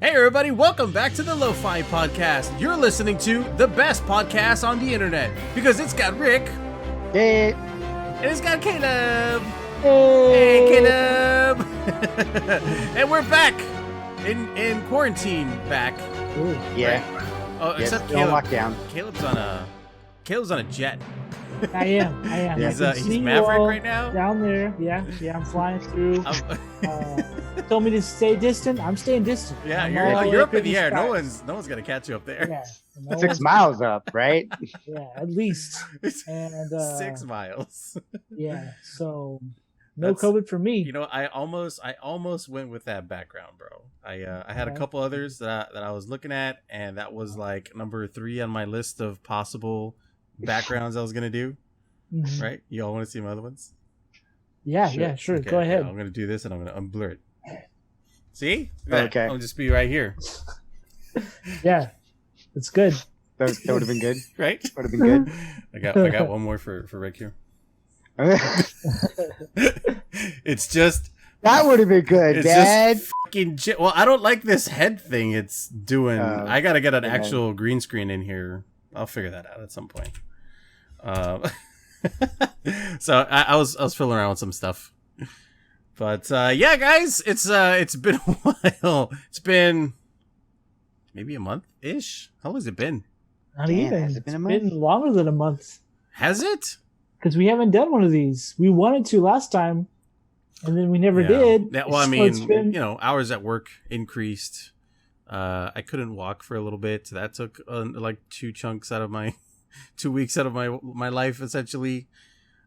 Hey everybody, welcome back to the LoFi podcast. You're listening to the best podcast on the internet because it's got Rick. Hey. And it's got Caleb. Hey, Caleb. And we're back in quarantine back. Ooh, yeah. Right? Oh, yes, except Caleb. Lockdown. Caleb's on a jet. I am. He's Maverick right now. Down there. Yeah. I'm flying through. Told me to stay distant. I'm staying distant. Yeah, you're up in the air. No one's gonna catch you up there. Yeah. 6 miles up, right? Yeah, at least. And 6 miles. Yeah. So no COVID for me. You know, I almost went with that background, bro. I had a couple others that I was looking at, and that was like number 3 on my list of possible backgrounds I was gonna do. Mm-hmm. Right? You all want to see my other ones? Yeah, sure. Okay, Go ahead. I'm gonna do this, and I'm gonna unblur it. See? Okay. I'll just be right here. Yeah, it's good. That would have been good. Right? Would have been good. I got one more for Rick here. It's just that would have been good, it's Dad. Just fucking well, I don't like this head thing it's doing. I gotta get an actual green screen in here. I'll figure that out at some point. So I was fiddling around with some stuff, but yeah, guys, it's been a while. It's been maybe a month ish. How long has it been? Not Damn, even. has it been a It's month? been longer than a month. Has it? Because we haven't done one of these. We wanted to last time, and then we never did. Yeah, well, I So mean, it's been- hours at work increased. I couldn't walk for a little bit. So that took like 2 chunks out of my 2 weeks out of my life, essentially.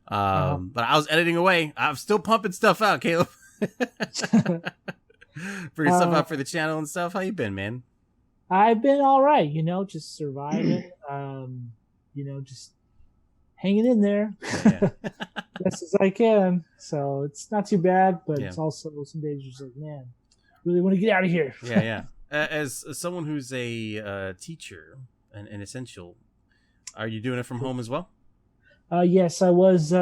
But I was editing away. I'm still pumping stuff out, Caleb. Bringing stuff out for the channel and stuff. How you been, man? I've been all right, just surviving. Just hanging in there Yeah. best as I can. So it's not too bad, but Yeah. it's also some days you're just like, man, really want to get out of here. Yeah. As someone who's a teacher, an essential, are you doing it from home as well? Yes, I was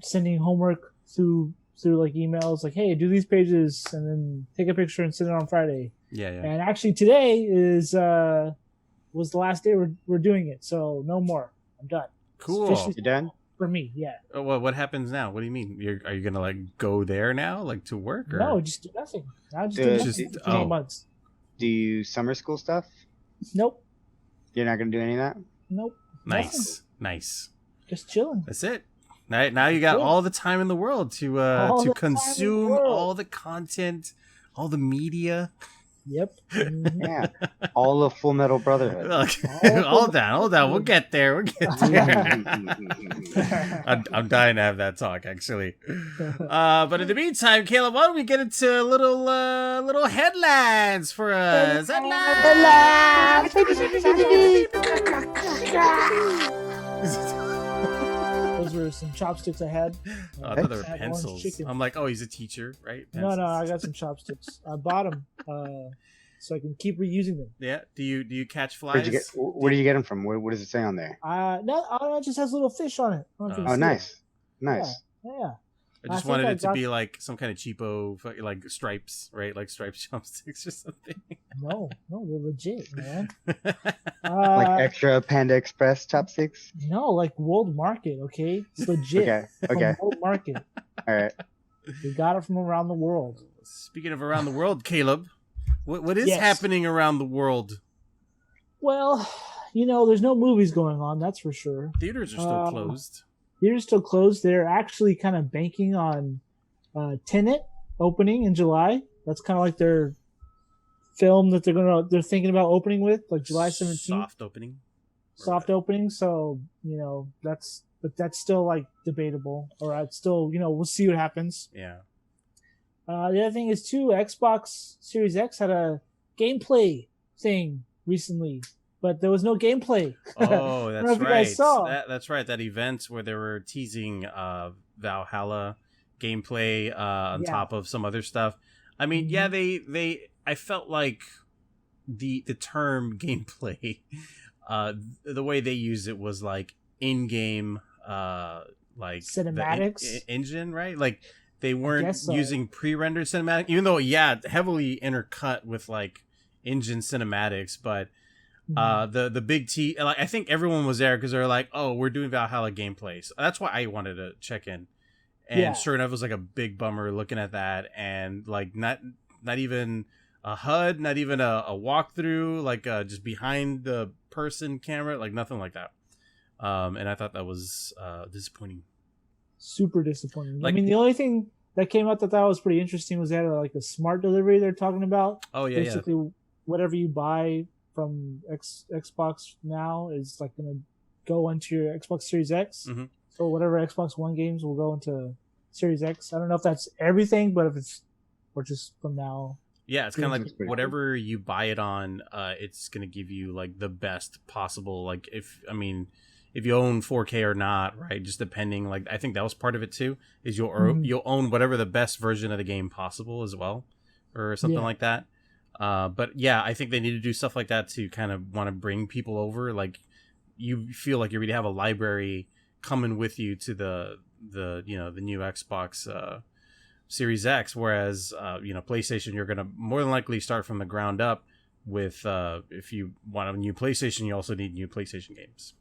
sending homework through like emails, like, hey, do these pages, and then take a picture and send it on Friday. Yeah. And actually, today was the last day we're doing it, so no more. I'm done. Cool. Officially You done? for me? Yeah. Oh, well, what happens now? What do you mean? Are you gonna like go there now, like to work? Or? No, just do nothing. I just do Dude, nothing for 2 months. Do you summer school stuff? Nope. You're not gonna do any of that? Nope. Nice. Nothing. Nice. Just chilling. That's it. Now you got all the time in the world to All the consume time in the world. all the content, all the media. Yep. Mhm. Yeah. All of Fullmetal Brotherhood. Hold down. We'll get there. I'm dying to have that talk, actually. But in the meantime, Caleb, why don't we get into little headlines for us? Those were some chopsticks I had. I thought they were Had orange pencils. chicken. I'm like, oh, he's a teacher, right? No, Pencils. I got some chopsticks. I bought them so I can keep reusing them. Yeah. Do you catch flies? Where did you get them from? What does it say on there? No, it just has little fish on it. I don't know if you Oh, can see nice. it. Nice. Yeah. I just I think wanted I it to got- be like some kind of cheapo, like stripes, right? Like stripes chopsticks or something. No, they're legit, man. Like extra Panda Express chopsticks? No, like World Market, okay? It's legit. Okay. From World Market. All right. We got it from around the world. Speaking of around the world, Caleb, what is Yes. happening around the world? Well, there's no movies going on, that's for sure. Theaters are still closed. Theaters still closed. They're actually kind of banking on Tenet opening in July. That's kind of like their film that they're thinking about opening with, like July 17th. Soft opening. Soft opening. So that's still like debatable. Or it's still we'll see what happens. Yeah. The other thing is too, Xbox Series X had a gameplay thing recently, but there was no gameplay. Oh, I don't know that's if you right. guys saw. That's right. That event where they were teasing Valhalla gameplay on Yeah. top of some other stuff. I mean, yeah, I felt like the term gameplay, the way they used it was like in-game, like Cinematics? engine, right? Like they weren't guess so. using pre-rendered cinematic, even though heavily intercut with like engine cinematics, but the big T, like I think everyone was there because they're like, oh, we're doing Valhalla gameplay. So that's why I wanted to check in. And sure enough, it was like a big bummer looking at that, and like not even a HUD, not even a walkthrough, like just behind the person camera, like nothing like that. And I thought that was disappointing. Super disappointing. Like, I mean, the only thing that came out that was pretty interesting was that like a smart delivery they're talking about. Oh yeah, basically whatever you buy from Xbox now is like going to go into your Xbox Series X. Mm-hmm. So whatever Xbox One games will go into Series X. I don't know if that's everything, but if it's or just from now. Yeah, it's kind of like whatever you buy it on, it's going to give you like the best possible. Like if you own 4K or not, right? Just depending. Like I think that was part of it too. Is you'll own whatever the best version of the game possible as well, or something like that. But yeah, I think they need to do stuff like that to kind of want to bring people over. Like you feel like you already have a library coming with you to the new Xbox Series X, whereas PlayStation, you're gonna more than likely start from the ground up with if you want a new PlayStation, you also need new PlayStation games.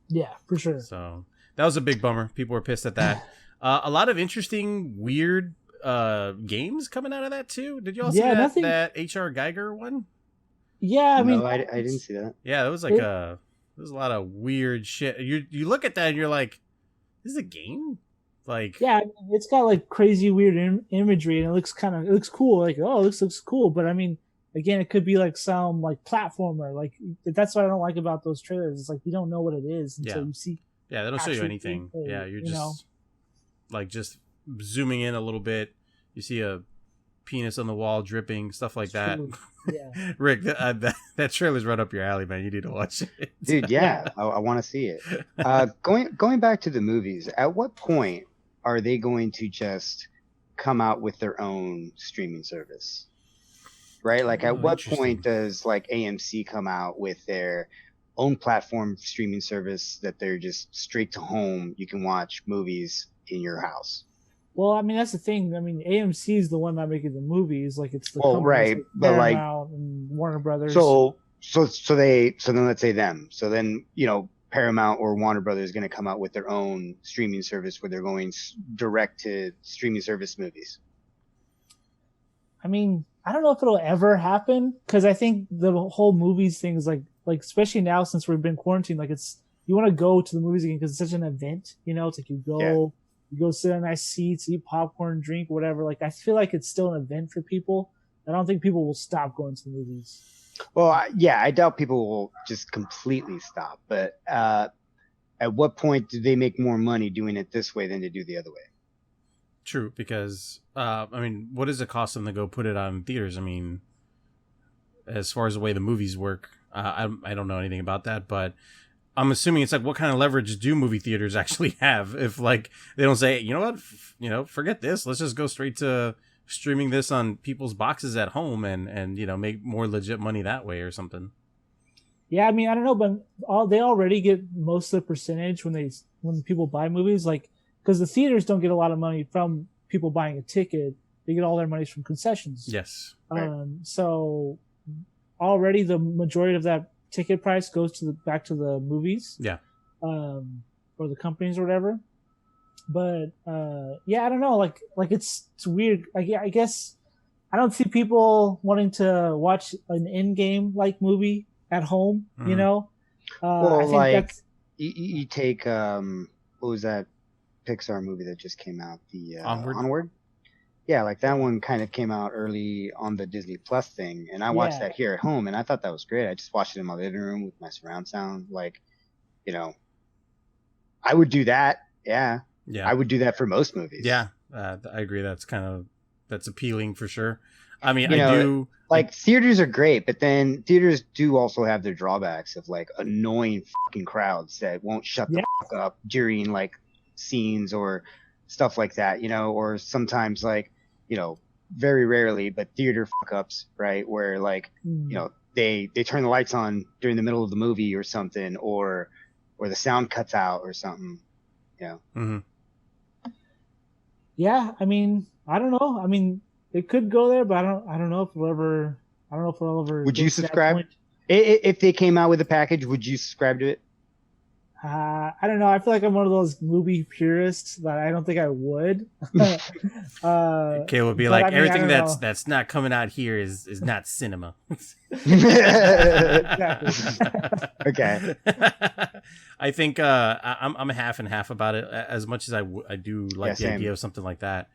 Yeah, for sure. So that was a big bummer. People were pissed at that. A lot of interesting, weird games coming out of that too. Did you all see that H.R. Geiger one? Yeah, I mean, I didn't see that. Yeah, it was like there's a lot of weird shit. You look at that and you're like, this is a game? Like, yeah, I mean, it's got like crazy weird imagery and it looks cool. Like, oh, this looks cool. But I mean, again, it could be like some like platformer. Like that's what I don't like about those trailers. It's like you don't know what it is until you see. Yeah, they don't show you anything. Yeah, you're just like just zooming in a little bit. You see a penis on the wall dripping, stuff like that. Yeah. Rick, that trailer's right up your alley, man. You need to watch it. Dude, yeah. I want to see it. Going back to the movies, at what point are they going to just come out with their own streaming service? Right? Like at what point does like AMC come out with their own platform streaming service that they're just straight to home, you can watch movies in your house? Well, I mean, that's the thing. I mean, AMC is the one not making the movies. Like, it's the right, like but like and Warner Brothers. So then let's say them. So then Paramount or Warner Brothers is going to come out with their own streaming service where they're going direct to streaming service movies. I mean, I don't know if it'll ever happen because I think the whole movies thing is like especially now since we've been quarantined, like you want to go to the movies again because it's such an event. It's like you go. Yeah. You go sit on nice seats, eat popcorn, drink, whatever. Like, I feel like it's still an event for people. I don't think people will stop going to the movies. Well, I doubt people will just completely stop. But at what point do they make more money doing it this way than to do the other way? True, because, what does it cost them to go put it on theaters? I mean, as far as the way the movies work, I don't know anything about that, but I'm assuming it's like, what kind of leverage do movie theaters actually have if like they don't say, you know what, forget this, let's just go straight to streaming this on people's boxes at home and make more legit money that way or something. Yeah, I mean, I don't know, but they already get most of the percentage when people buy movies, like because the theaters don't get a lot of money from people buying a ticket. They get all their money from concessions. Yes. Right. So already the majority of that ticket price goes back to the movies, or the companies or whatever. But I don't know. Like it's weird. I guess I don't see people wanting to watch an in-game like movie at home. Well, I think like you take what was that Pixar movie that just came out? The Onward. Yeah, like that one kind of came out early on the Disney Plus thing, and I watched that here at home, and I thought that was great. I just watched it in my living room with my surround sound. Like, I would do that. Yeah. I would do that for most movies. Yeah, I agree. That's appealing for sure. I mean, I do like theaters are great, but then theaters do also have their drawbacks of like annoying fucking crowds that won't shut the fuck up during like scenes or stuff like that, or sometimes like, very rarely, but theater fuck ups, right? Where like, they turn the lights on during the middle of the movie or something, or the sound cuts out or something, Mm-hmm. Yeah, I mean, I don't know. I mean, it could go there, but I don't know if we'll ever I don't know if I'll ever. Would you get to that subscribe? point. If they came out with a package, would you subscribe to it? I don't know. I feel like I'm one of those movie purists that I don't think I would. Caleb would be but like, I mean, everything I don't know. that's not coming out here is not cinema. Exactly. Okay. I think I'm half and half about it. As much as I do like the same. idea of something like that.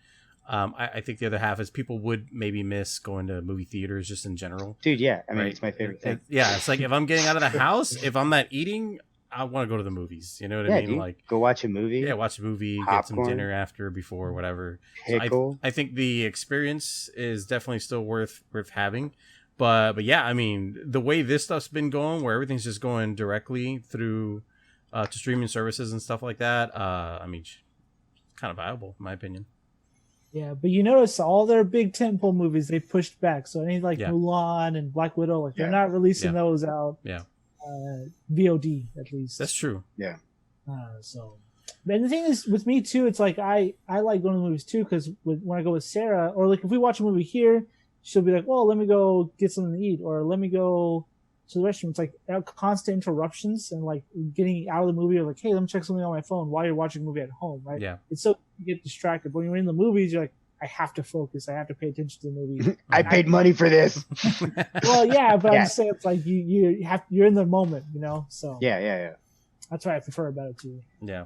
I think the other half is people would maybe miss going to movie theaters just in general. Dude, yeah. I mean, Right? it's my favorite thing. Yeah, it's like if I'm getting out of the house, if I'm not eating, I want to go to the movies. You know what I mean? Dude, Like, go watch a movie. yeah, watch a movie, get some Popcorn. dinner after, before, whatever. So Pickle. I think the experience is definitely still worth having. But yeah, I mean, the way this stuff's been going, where everything's just going directly through to streaming services and stuff like that, I mean, it's kind of viable in my opinion. Yeah, but you notice all their big tentpole movies they pushed back. So any like Yeah. Mulan and Black Widow, like they're Yeah. not releasing Yeah. those out. Yeah. VOD at least. That's true. So, but the thing is with me too, it's like I like going to the movies too because when I go with Sarah, or like if we watch a movie here, she'll be like, "Well, let me go get something to eat," or "Let me go to the restroom." It's like constant interruptions and like getting out of the movie, or like, "Hey, let me check something on my phone" while you're watching a movie at home, right? Yeah. It's so you get distracted. But when you're in the movies, you're like, "I have to focus. I have to pay attention to the movie." I paid money for this. Well, yeah, but Yeah. I'm just saying it's like you're in the moment, you know. So Yeah. that's why I prefer about it too. Yeah.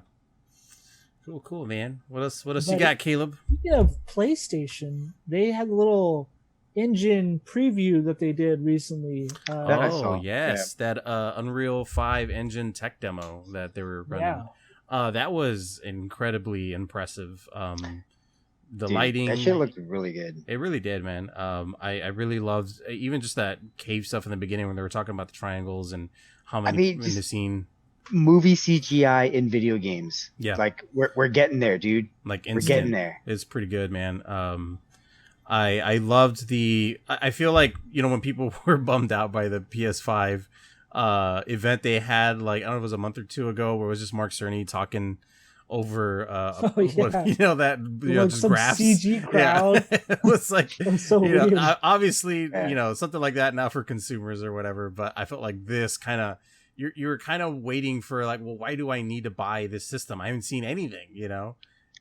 Cool, man. What else you But- got, Caleb? Speaking of PlayStation, they had a little engine preview that they did recently. That I saw. Yes, that Unreal 5 engine tech demo that they were running. Yeah. That was incredibly impressive. The Dude, lighting, that shit looked really good. it really did, man. I really loved even just that cave stuff in the beginning when they were talking about the triangles and how many mean, in the just- scene. Movie CGI in video games. Yeah. Like we're getting there, dude. Like We're instant. getting there. It's pretty good, man. I loved I feel like, you know, when people were bummed out by the PS5 event they had, like, I don't know if it was a month or two ago, where it was just Mark Cerny talking over yeah. you know, that, you know, Like just some graphs. CG crowd. Yeah. It was like, It was so you know, weird. obviously, Yeah. you know, something like that now for consumers or whatever, but I felt like this kind of, you were kind of waiting for like, well, why do I need to buy this system? I haven't seen anything, you know?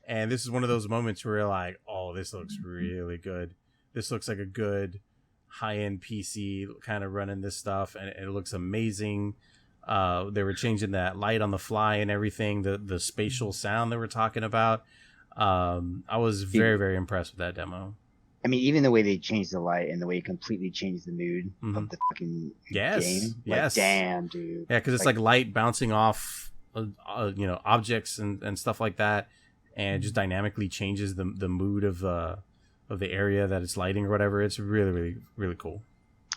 And this is one of those moments where you're like, oh, this looks really good. This looks like a good high-end PC kind of running this stuff, and it looks amazing. They were changing that light on the fly and everything, the spatial sound they were talking about. I was very, very impressed with that demo. I mean, even the way they changed the light and the way it completely changed the mood of the fucking Yes, game. Like, yes. damn, dude. Yeah, because it's like light bouncing off, you know, objects and stuff like that, and it just dynamically changes the mood of the area that it's lighting or whatever. It's really, really, really cool.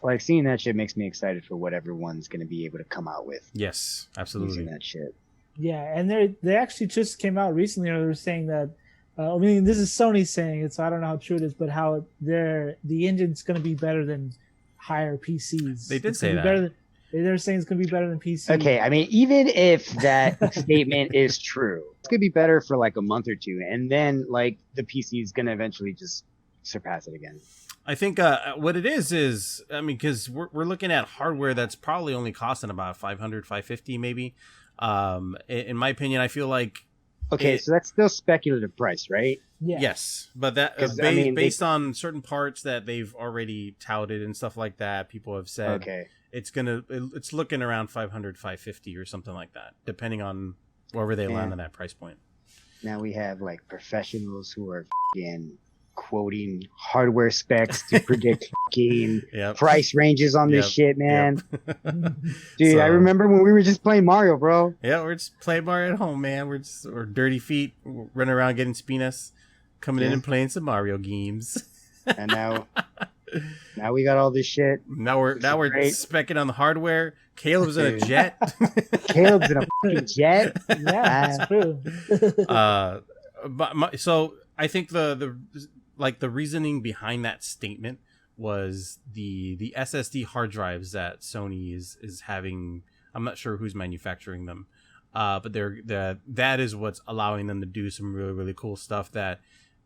Like, seeing that shit makes me excited for what everyone's going to be able to come out with Yes, using absolutely. that shit. Yeah, and they actually just came out recently. They were saying that. I mean, this is Sony saying it, so I don't know how true it is, but how the engine's going to be better than higher PCs. They did It's say gonna be that. better than- they're saying it's going to be better than PC. Okay, I mean, even if that statement is true, it's going to be better for like a month or two, and then like the PC is going to eventually just surpass it again. I think what it is, I mean, because we're looking at hardware that's probably only costing about $500, $550 maybe. In my opinion, I feel like Okay, so that's still speculative price, right? Yeah. yes, but that 'Cause, I mean, based on certain parts that they've already touted and stuff like that, people have said Okay. it's looking around 500, 550 or something like that, depending on wherever they land Yeah. on that price point. Now we have like professionals who are fucking quoting hardware specs to predict fucking Yep. price ranges on this Yep. shit, man. Yep. Dude, I So- remember when we were just playing Mario, bro. Yeah, we're just playing Mario at home, man. We're dirty feet, running around getting spinas, coming in Yeah. and playing some Mario games. And now we got all this shit. Now we're Great. specking on the hardware. Caleb's in a Dude. jet. Caleb's in a fucking jet. Yeah, that's true. So I think the reasoning behind that statement was the SSD hard drives that Sony is having. I'm not sure who's manufacturing them, but that is what's allowing them to do some really, really cool stuff that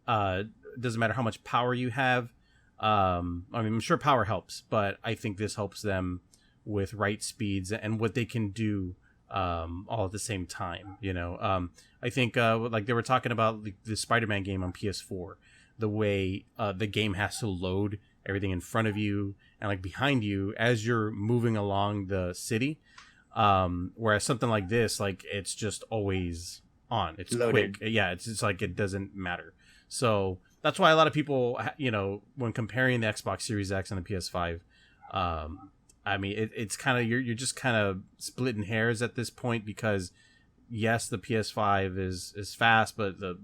doesn't matter how much power you have. I mean, I'm sure power helps, but I think this helps them with right speeds and what they can do all at the same time. I think like they were talking about the Spider-Man game on PS4, the way the game has to load everything in front of you and like behind you as you're moving along the city. Whereas something like this, like it's just always on. It's loaded. Quick. Yeah, it's like it doesn't matter. So that's why a lot of people, when comparing the Xbox Series X and the PS5, I mean, it's kind of you're just kind of splitting hairs at this point because yes, the PS5 is fast, but the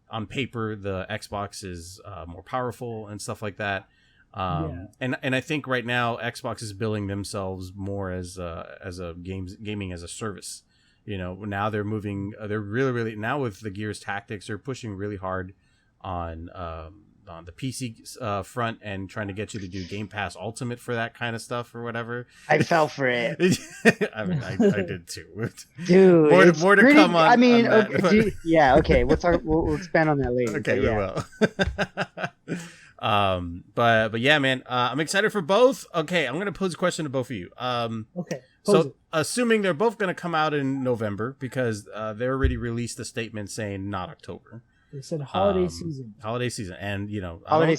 on paper the Xbox is more powerful and stuff like that. And I think right now Xbox is billing themselves more as a gaming as a service. Now they're moving. They're really now with the Gears Tactics. They're pushing really hard on the PC front and trying to get you to do Game Pass Ultimate for that kind of stuff or whatever. I fell for it. I mean, I did too. Dude, more to come on. I mean, on that, okay, yeah, okay. We'll expand on that later. Okay, we will. But yeah, man, I'm excited for both. Okay, I'm gonna pose a question to both of you. Okay. So assuming they're both gonna come out in November because they already released a statement saying not October. They said holiday season. Holiday season, and I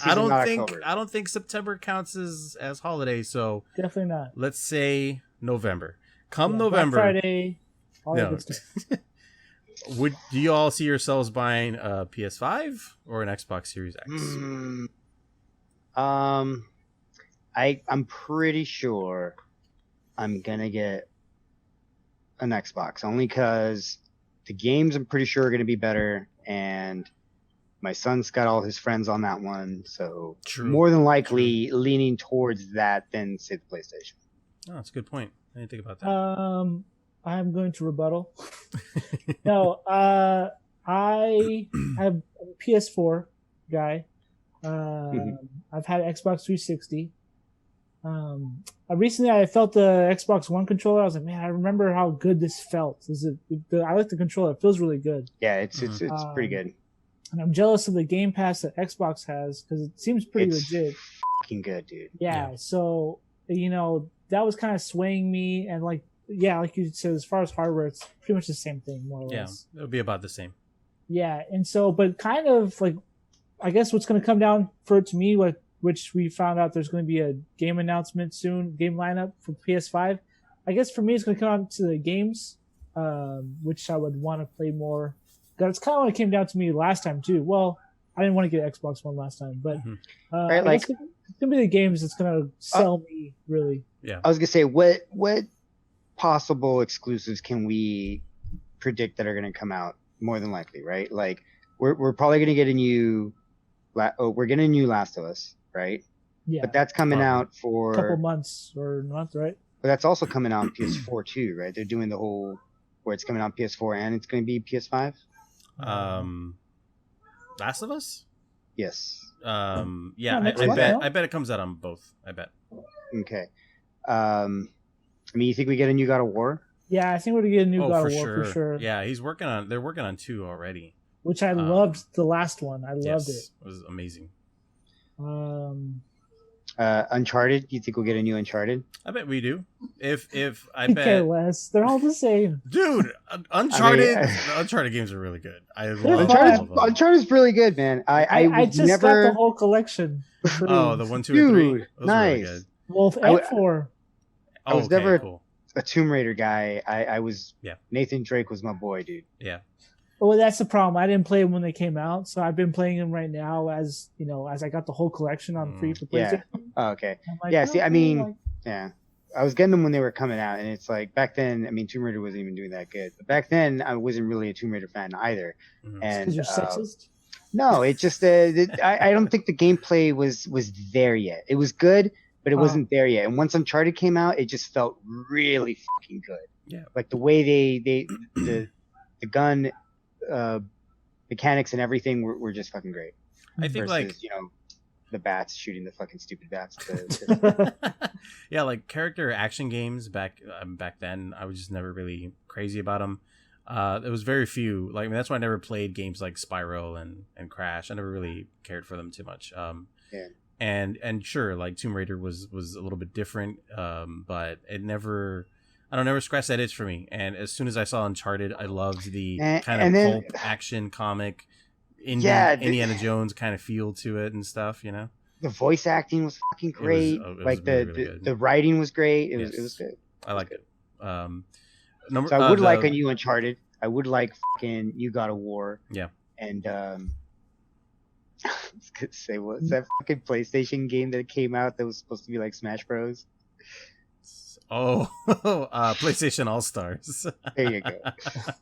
don't think September counts as holiday. So definitely not. Let's say November. November, Black Friday. Do you all see yourselves buying a PS5 or an Xbox Series X? I'm pretty sure I'm gonna get an Xbox only because the games I'm pretty sure are gonna be better, and my son's got all his friends on that one, so more than likely leaning towards that than say the PlayStation. Oh, that's a good point. I didn't think about that. I'm going to rebuttal. No, I'm a PS4 guy. I've had Xbox 360. Recently I felt the Xbox One controller. I was like, man, I remember how good this felt. I like the controller. It feels really good. Yeah, it's pretty good. And I'm jealous of the Game Pass that Xbox has because it seems pretty legit. Fucking good, dude. Yeah. So that was kind of swaying me, and like you said, as far as hardware, it's pretty much the same thing, more or less. It'll be about the same. Yeah, and so, but kind of like, I guess what's going to come down for it to me, which we found out there's going to be a game announcement soon, game lineup for PS5. I guess for me, it's going to come down to the games, which I would want to play more. That's kind of what it came down to me last time too. Well, I didn't want to get an Xbox One last time, but right, like it's going to be the games that's going to sell me, really. Yeah. I was going to say, what possible exclusives can we predict that are going to come out more than likely, right? Like we're probably going to get a new Last of Us, right? Yeah. But that's coming out for a couple months or not, right? But that's also coming out on PS4 too, right? They're doing the whole where it's coming out on PS4 and it's going to be PS5. Last of Us? Yes. Yeah, I bet it comes out on both. I bet. Okay. I mean, you think we get a new God of War? Yeah, I think we're gonna get a new God of War for sure. Yeah, they're working on 2 already. Which I loved the last one. I loved it. It was amazing. Uncharted. You think we'll get a new Uncharted? I bet we do. If I bet care less. They're all the same. Dude, Uncharted. The Uncharted games are really good. I love Uncharted's really good, man. I just got the whole collection. Oh, the 1, 2, and 3. Those nice. Really good. Well, and 4. I was never a Tomb Raider guy. I was. Yeah. Nathan Drake was my boy, dude. Yeah. Well, that's the problem. I didn't play them when they came out, so I've been playing them right now as I got the whole collection on free for PlayStation. Yeah. Oh, okay. Like, see, I mean, yeah. I was getting them when they were coming out, and it's like back then. I mean, Tomb Raider wasn't even doing that good. But back then, I wasn't really a Tomb Raider fan either. Mm-hmm. And because you're sexist. No, it just I don't think the gameplay was there yet. It was good, but it wasn't there yet. And once Uncharted came out, it just felt really fucking good. Yeah. Like the way the gun mechanics and everything were just fucking great. I think versus, the bats shooting the fucking stupid bats. Yeah, like character action games back then, I was just never really crazy about them. There was very few. Like, I mean, that's why I never played games like Spyro and Crash. I never really cared for them too much. Yeah. And sure, like Tomb Raider was a little bit different, but it never, I don't know, never scratched that itch for me. And as soon as I saw Uncharted, I loved the kind of pulp action comic, Indiana Jones kind of feel to it and stuff, you know. The voice acting was fucking great. It was like really the writing was great. It was good. I liked it. So I would like a new Uncharted. I would like fucking You God of War. Yeah. And I was gonna say, what's that fucking PlayStation game that came out that was supposed to be like Smash Bros? Oh, PlayStation All Stars. There you go.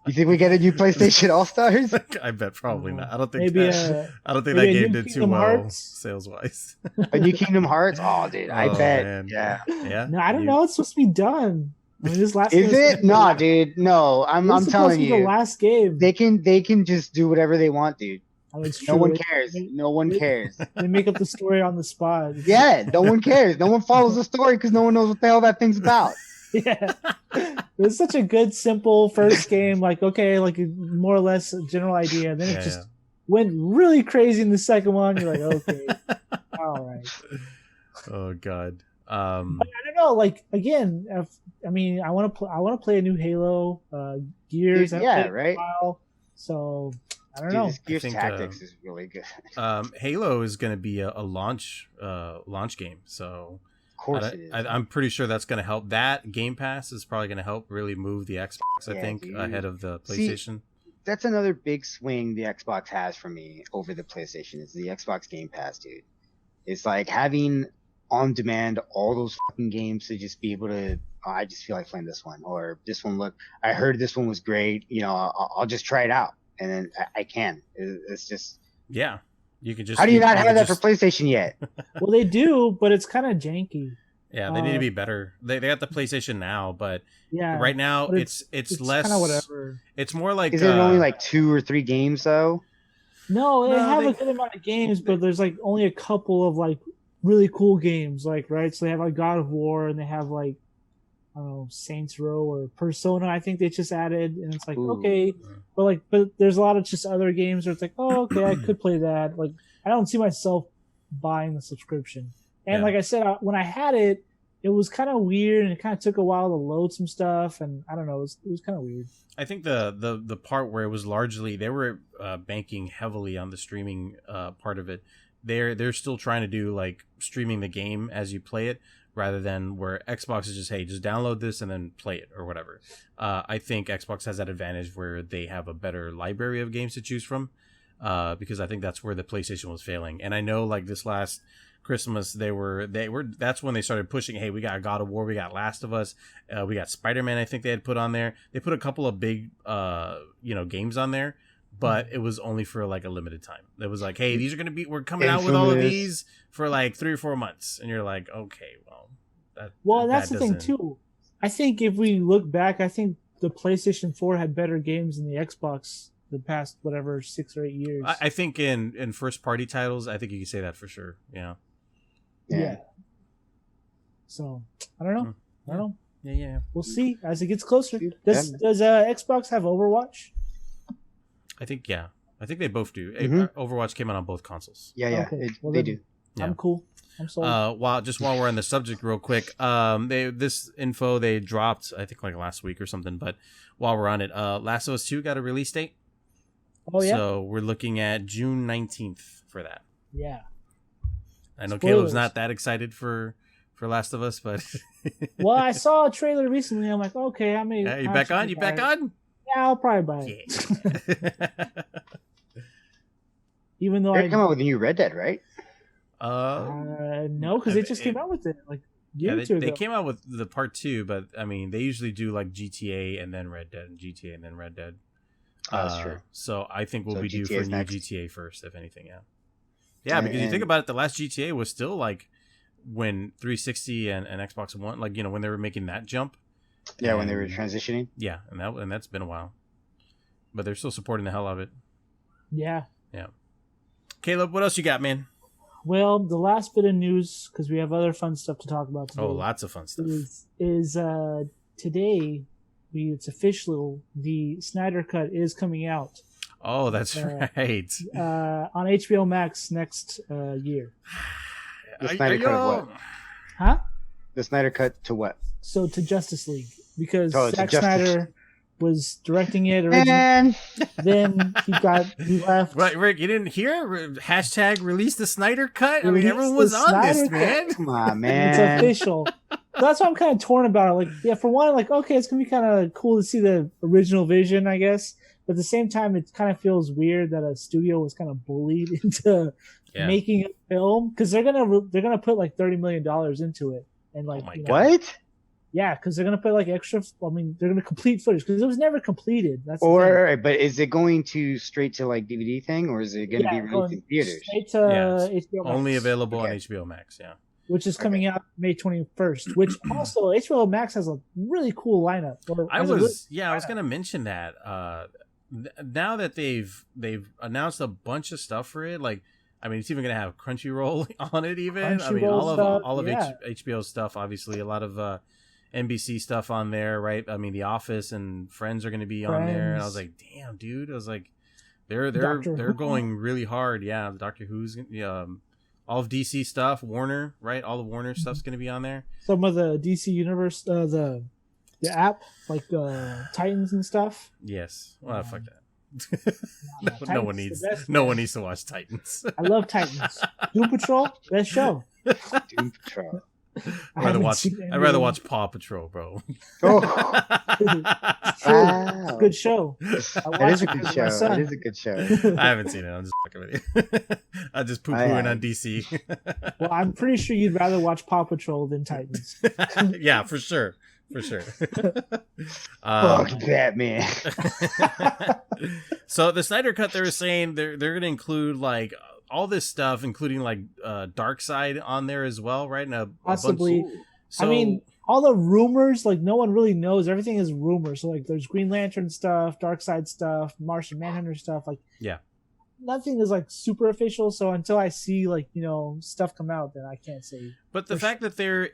You think we get a new PlayStation All Stars? I bet probably not. I don't think maybe that game did too well sales wise. A new Kingdom Hearts? Oh, dude, I bet. Man. Yeah. No, I don't know. It's supposed to be done. I mean, this last is it? No, dude. No, I'm telling you. The last game. They can just do whatever they want, dude. Oh, no one cares. No one cares. They make up the story on the spot. Yeah, no one cares. No one follows the story because no one knows what the hell that thing's about. Yeah. It was such a good, simple first game. Like, okay, like more or less a general idea. And then it just went really crazy in the second one. You're like, okay. All right. Oh, God. But I don't know. Like, again, I want to play a new Halo, Gears. Yeah, right. So I don't know. Gears Tactics is really good. Halo is going to be a launch game, so of course it is. I'm pretty sure that's going to help. That Game Pass is probably going to help really move the Xbox. I think ahead of the PlayStation. That's another big swing the Xbox has for me over the PlayStation. Is the Xbox Game Pass, dude. It's like having on demand all those fucking games to just be able to. Oh, I just feel like playing this one, or this one. Look, I heard this one was great. You know, I'll just try it out. And then I can. It's just you can just. How do you not have that for PlayStation yet? Well, they do, but it's kind of janky. Yeah, they need to be better. They got the PlayStation now, but right now it's less. Kind of whatever. It's more like. Is there only like 2 or 3 games though? No, they have a good amount of games, but there's like only a couple of like really cool games, like right. So they have like God of War, and they have like. I don't know, Saints Row or Persona, I think they just added, and it's like, okay, but there's a lot of just other games where it's like, oh, okay, I could play that. Like, I don't see myself buying the subscription. And like I said, when I had it, it was kind of weird, and it kind of took a while to load some stuff, and I don't know, it was kind of weird. I think the part where it was largely, they were banking heavily on the streaming part of it. They're still trying to do like streaming the game as you play it, rather than where Xbox is just, hey, just download this and then play it or whatever. I think Xbox has that advantage where they have a better library of games to choose from, because I think that's where the PlayStation was failing. And I know like this last Christmas, they were that's when they started pushing, hey, we got God of War, we got Last of Us, we got Spider-Man, I think they had put on there. They put a couple of big games on there, but it was only for like a limited time. It was like, hey, these are we're coming out with all of these for like 3 or 4 months, and you're like, okay, that's the thing too. I think if we look back, I think the PlayStation 4 had better games than the Xbox the past 6 or 8 years. I think in first party titles, I think you can say that for sure. Yeah. So I don't know. Yeah. We'll see as it gets closer. Does Xbox have Overwatch? I think they both do. Overwatch came out on both consoles. Yeah. Okay. They do. Yeah. I'm cool. I'm sold. While we're on the subject real quick, this info they dropped, I think like last week or something, but while we're on it, Last of Us 2 got a release date. Oh yeah. So we're looking at June 19th for that. Yeah. I know Caleb's not that excited for Last of Us, but well, I saw a trailer recently. I'm like, okay, I mean, you back on? You back on? Yeah, I'll probably buy it. Even though they come out with a new Red Dead, right? No, because they just came out with it like they came out with the part 2, but I mean they usually do like GTA and then Red Dead and GTA and then Red Dead. That's true. So I think we'll be due for a new GTA first, if anything. Because you think about it, the last GTA was still like when 360 and Xbox One, like when they were making that jump. Yeah, when they were transitioning. Yeah, and that's been a while, but they're still supporting the hell out of it. Yeah. Caleb, what else you got, man? Well, the last bit of news, because we have other fun stuff to talk about today. Oh, lots of fun stuff. Is today it's official. The Snyder Cut is coming out. Oh, that's right. On HBO Max next year. The Snyder Cut of what? Huh? The Snyder Cut to what? So to Justice League, because Oh, to Zack Justice- Snyder was directing it originally. And Then he left. Right, Rick, you didn't hear? Hashtag release the Snyder Cut? I mean, Release everyone the was on this, Snyder man. come on, It's man. official. So that's why I'm kind of torn about it. Like, yeah, for one, like, okay, it's gonna be kind of cool to see the original vision, I guess. But at the same time, it kind of feels weird that a studio was kind of bullied into making a film, because they're gonna put like $30 million into it, and like, Oh my you know, God. What? yeah, because they're gonna put like extra. I mean, they're gonna complete footage because it was never completed. That's the thing. Or, but is it going to straight to like DVD thing, or is it going to be released going in theaters? straight to Yes. HBO Max, Only available on Okay. HBO Max, yeah. which is coming out May 21st. Which also HBO Max has a really cool lineup. I was going to mention that. Now that they've announced a bunch of stuff for it, like, I mean, it's even going to have Crunchyroll on it. Even I mean, all of HBO's stuff. Obviously, a lot of NBC stuff on there, right? I mean, The Office and Friends are going to be on there, and I was like, damn, dude. I was like, they're going really hard. Yeah, Doctor Who's all of DC stuff, Warner, right? All the Warner stuff's going to be on there. Some of the DC Universe, the app, like Titans and stuff. Yes. Well, fuck that. No one needs to watch Titans. I love Titans. Doom Patrol, best show. Doom Patrol. I'd rather watch Paw Patrol, bro. Oh, It's true. wow. It's a good show. That is a good show. It is a good show. I haven't seen it. I'm just fucking with you. I'm just poo-pooing on DC. Well, I'm pretty sure you'd rather watch Paw Patrol than Titans. Yeah, for sure. Fuck Batman. So the Snyder Cut, they were saying they're going to include like all this stuff, including like Dark Side on there as well, right? And a Possibly. bunch. So, I mean, all the rumors, like no one really knows. Everything is rumors. So like, there's Green Lantern stuff, Dark Side stuff, Martian Manhunter stuff. Like, yeah, nothing is like super official. So until I see like stuff come out, then I can't say. but the fact that they're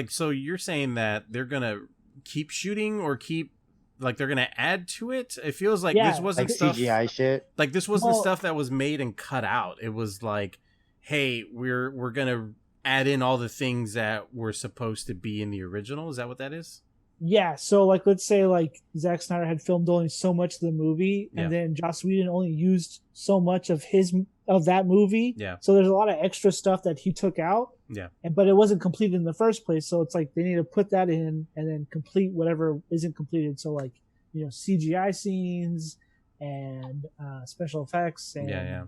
so you're saying that they're gonna keep shooting or keep like they're gonna add to it. It feels like this wasn't Like stuff CGI shit. like this wasn't stuff that was made and cut out. It was like, hey, we're gonna add in all the things that were supposed to be in the original. Is that what that is? Yeah, so like let's say like Zack Snyder had filmed only so much of the movie, Yeah. and then Joss Whedon only used so much of that movie. Yeah. So there's a lot of extra stuff that he took out. Yeah. But it wasn't completed in the first place, so it's like they need to put that in and then complete whatever isn't completed. So like CGI scenes and special effects and Yeah.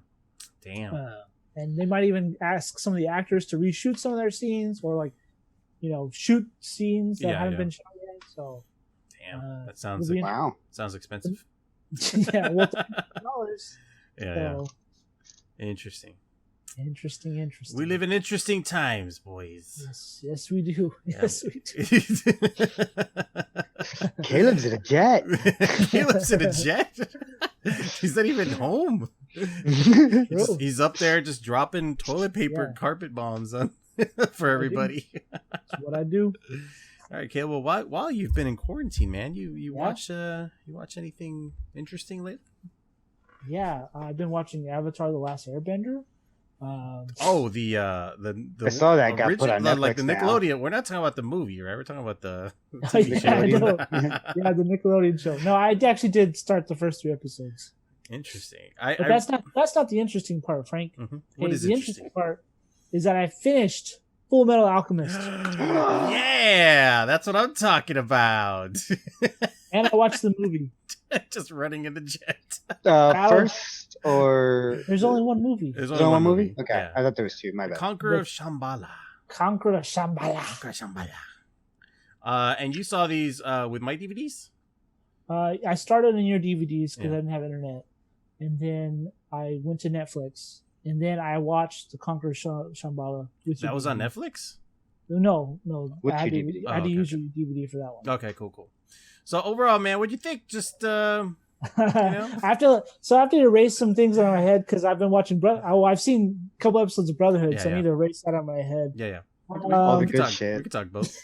Damn. and they might even ask some of the actors to reshoot some of their scenes or like shoot scenes that haven't been shot yet. So Damn. That sounds Wow. sounds expensive. yeah, well, $30. Yeah. So, Interesting. Interesting. We live in interesting times, boys. Yes, we do. Yeah. Yes, we do. Caleb's in a jet. Caleb's in a jet. He's not even home. He's up there just dropping toilet paper, carpet bombs on for everybody. That's what I do. All right, Caleb. Well, while you've been in quarantine, man, you watch anything interesting lately? Yeah, I've been watching Avatar: The Last Airbender. The I saw that got put on Netflix like the now. Nickelodeon. We're not talking about the movie, right? We're talking about the Yeah, TV show. I know. Yeah, the Nickelodeon show. No, I actually did start the first 3 episodes. Interesting. But that's not the interesting part, Frank. Mm-hmm. Okay, What is the interesting part is that I finished Fullmetal Alchemist. Yeah, that's what I'm talking about. And I watched the movie. Just running in the jet. First or There's only one movie. There's only one movie? Okay, Yeah. I thought there was two. My The bad. Conqueror of Shambhala. Conqueror of Shambhala. And you saw these with my DVDs? I started on your DVDs because Yeah. I didn't have internet, and then I went to Netflix, and then I watched the Conqueror of Shambhala. That was on Netflix? No. Which I had you to, did? I had to Oh, use your DVD for that one. Okay, cool. So overall, man, what'd you think? Just After to erase some things out of my head because I've been watching. I've seen a couple episodes of Brotherhood, Yeah, so I need to erase that out of my head. yeah. All the We can good talk, shit. We can talk both.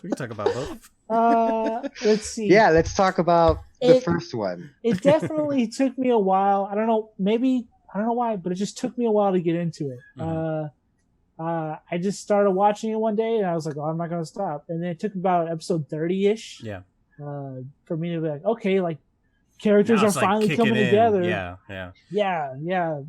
We can talk about both. Let's see. Yeah, let's talk about the first one. It definitely took me a while. I don't know, maybe I don't know why, but it just took me a while to get into it. I just started watching it one day, and I was like, "Oh, I'm not gonna stop." And then it took about episode 30-ish. Yeah. For me to be like, okay, like characters are finally coming together. Yeah.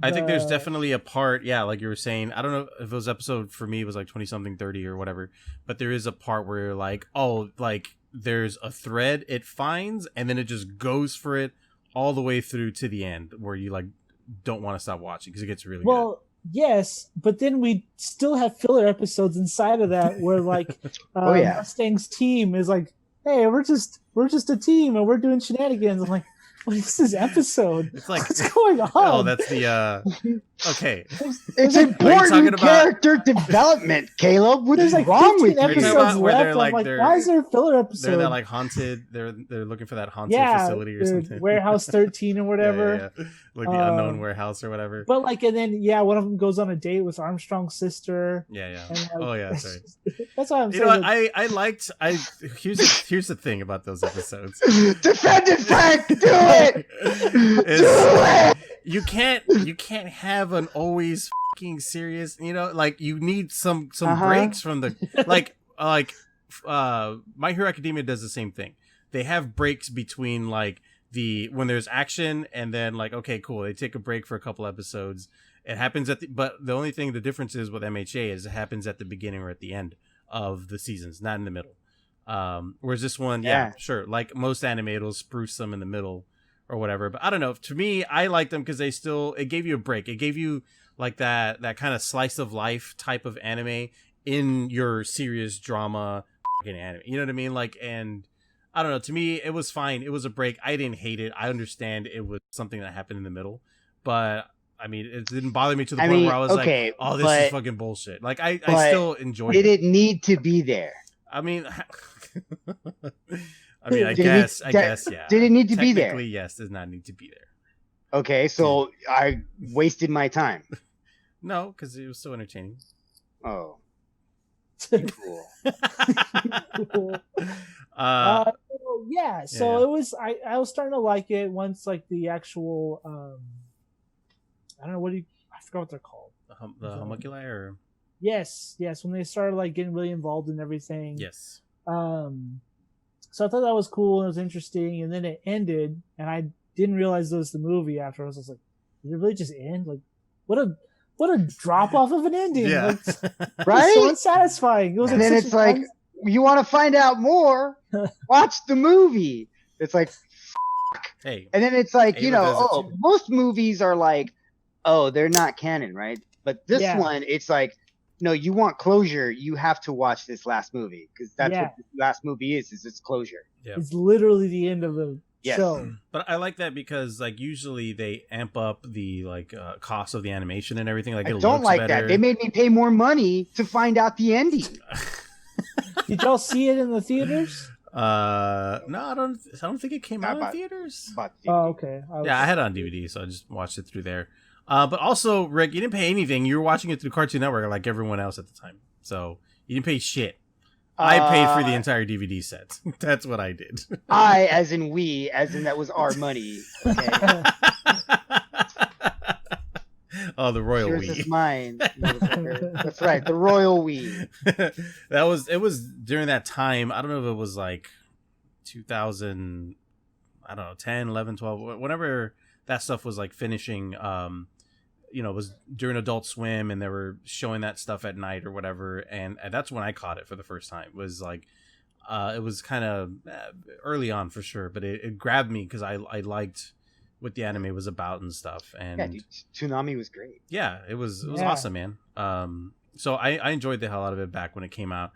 I think there's definitely a part, like you were saying. I don't know if it was episode, for me it was like 20 something, 30 or whatever, but there is a part where you're like, oh, like there's a thread it finds, and then it just goes for it all the way through to the end, where you like don't want to stop watching because it gets really good. Yes, but then we still have filler episodes inside of that where like Mustang's team is like, hey, we're just a team and we're doing shenanigans. I'm like, what is this episode? It's like, what's going on? Oh, that's the okay. It's important character development, Caleb. What is wrong with you? Episodes left. I'm like, why is there a filler episode? They're like haunted. They're looking for that haunted facility or something. Warehouse 13 or whatever. Yeah. Like the unknown warehouse or whatever. But like, and then one of them goes on a date with Armstrong's sister. Yeah. And, Sorry. That's why I'm saying. You know what? I liked. Here's the thing about those episodes. Defend it, Frank. Do it. Do it. You can't have an always fucking serious, like you need some breaks from the like My Hero Academia does the same thing. They have breaks between like when there's action and then like, okay, cool, they take a break for a couple episodes. It happens but the difference is with MHA is it happens at the beginning or at the end of the seasons, not in the middle. Whereas this one, sure, like most anime, it'll spruce them in the middle or whatever. But I don't know. To me, I like them because it gave you a break. It gave you like that kind of slice of life type of anime in your serious drama fucking anime. You know what I mean? Like, and I don't know. To me, it was fine. It was a break. I didn't hate it. I understand it was something that happened in the middle, but I mean, it didn't bother me to the point where I was like, "Oh, this is fucking bullshit." Like, I still enjoyed it. Did it need to be there? I mean, I guess, yeah. Did it need to be there? Technically, yes, does not need to be there. Okay, so I wasted my time. No, because it was so entertaining. Oh. Cool. So it was. I was starting to like it once, like the actual. I don't know I forgot what they're called. The homunculi, or yes, when they started like getting really involved in everything. Yes. So I thought that was cool and it was interesting, and then it ended, and I didn't realize it was the movie after. I was just like, did it really just end? Like, what a drop off of an ending. Yeah. Like, right? So unsatisfying. It was and then it's like, you want to find out more? Watch the movie. It's like, hey. And then it's like, most movies are like, oh, they're not canon, right? But this one, it's like, no, you want closure, you have to watch this last movie, because that's what this last movie is its closure. Yeah. It's literally the end of the show. But I like that because like usually they amp up the like cost of the animation and everything. Like, I don't like that. They made me pay more money to find out the ending. Did y'all see it in the theaters? No, I don't think it came out in theaters. Oh, okay. I had it on DVD, so I just watched it through there. But also, Rick, you didn't pay anything. You were watching it through Cartoon Network like everyone else at the time. So you didn't pay shit. I paid for the entire DVD set. That's what I did. As in that was our money. Okay. Oh, the royal Yours we. Is mine. That's right, the royal we. It was during that time. I don't know if it was like 2000, I don't know, 10, 11, 12, whenever that stuff was like finishing. It was during Adult Swim, and they were showing that stuff at night or whatever, and that's when I caught it for the first time. It was like, it was kind of early on for sure, but it grabbed me because I liked what the anime was about and stuff. And dude, Toonami was great. Yeah, it was awesome, man. So I enjoyed the hell out of it back when it came out.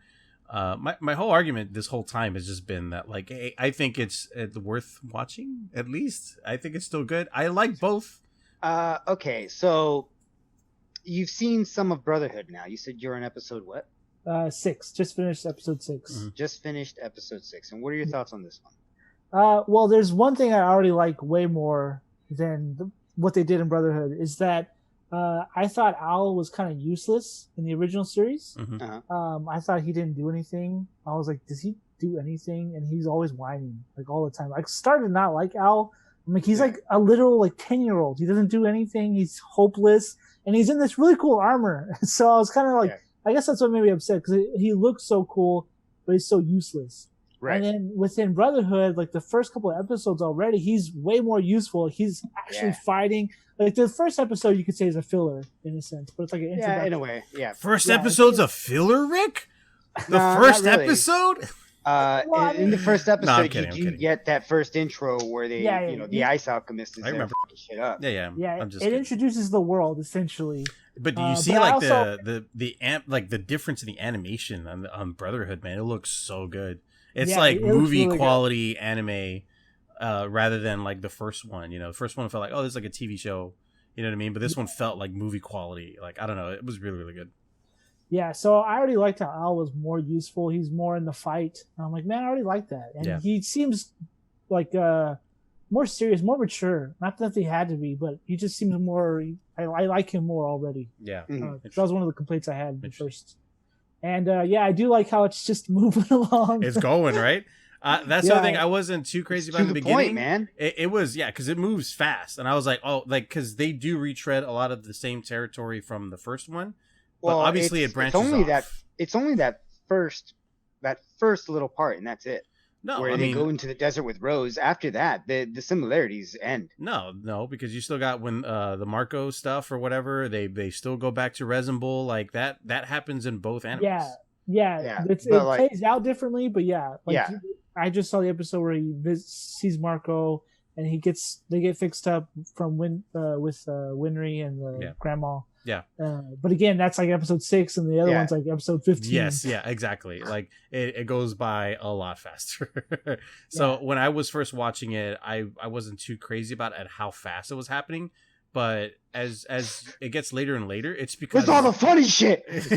My whole argument this whole time has just been that, like, hey, I think it's worth watching. At least I think it's still good. I like both. Okay, so you've seen some of Brotherhood now. You said you're on episode what? 6. Just finished episode 6. Mm-hmm. Just finished episode 6. And what are your thoughts on this one? Well, there's one thing I already like way more than what they did in Brotherhood is that I thought Al was kind of useless in the original series. Mm-hmm. Uh-huh. I thought he didn't do anything. I was like, did do anything, and he's always whining like all the time. I started to not like Al. I'm like, he's like a literal like 10-year-old. He doesn't do anything. He's hopeless, and he's in this really cool armor. So I was kind of like, I guess that's what made me upset because he looks so cool, but he's so useless. Right. And then within Brotherhood, like the first couple of episodes already, he's way more useful. He's actually fighting. Like the first episode, you could say is a filler in a sense, but it's like an introduction. In a way, yeah. First episode's a filler, Rick? The first episode? In the first episode, you get that first intro where they, the Ice Alchemist is there fucking shit up. Yeah. It introduces the world essentially. But do you see like the difference in the animation on Brotherhood, man? It looks so good. It's like movie really quality anime, rather than like the first one. You know, the first one felt like, oh, this is like a TV show. You know what I mean? But this one felt like movie quality. Like, I don't know. It was really, really good. Yeah, so I already liked how Al was more useful. He's more in the fight. And I'm like, man, I already like that. And he seems like more serious, more mature. Not that he had to be, but he just seems more. I like him more already. Yeah, that was one of the complaints I had at first. And I do like how it's just moving along. It's going right. That's the other thing I wasn't too crazy about in the beginning, point, man. It was because it moves fast, and I was like, oh, like because they do retread a lot of the same territory from the first one. Well, but obviously it branches off. It's only that first little part, and that's it. No, where they go into the desert with Rose. After that, the similarities end. No, because you still got when the Marco stuff or whatever. They still go back to Resin Bull like that. That happens in both animes. Yeah. It plays out differently, but I just saw the episode where he sees Marco and they get fixed up from with Winry and the grandma. Yeah. But again, that's like episode 6 and the other one's like episode 15. Yes. Yeah, exactly. Like it goes by a lot faster. So when I was first watching it, I wasn't too crazy about how fast it was happening. But as it gets later and later, it's because where's all the funny shit? This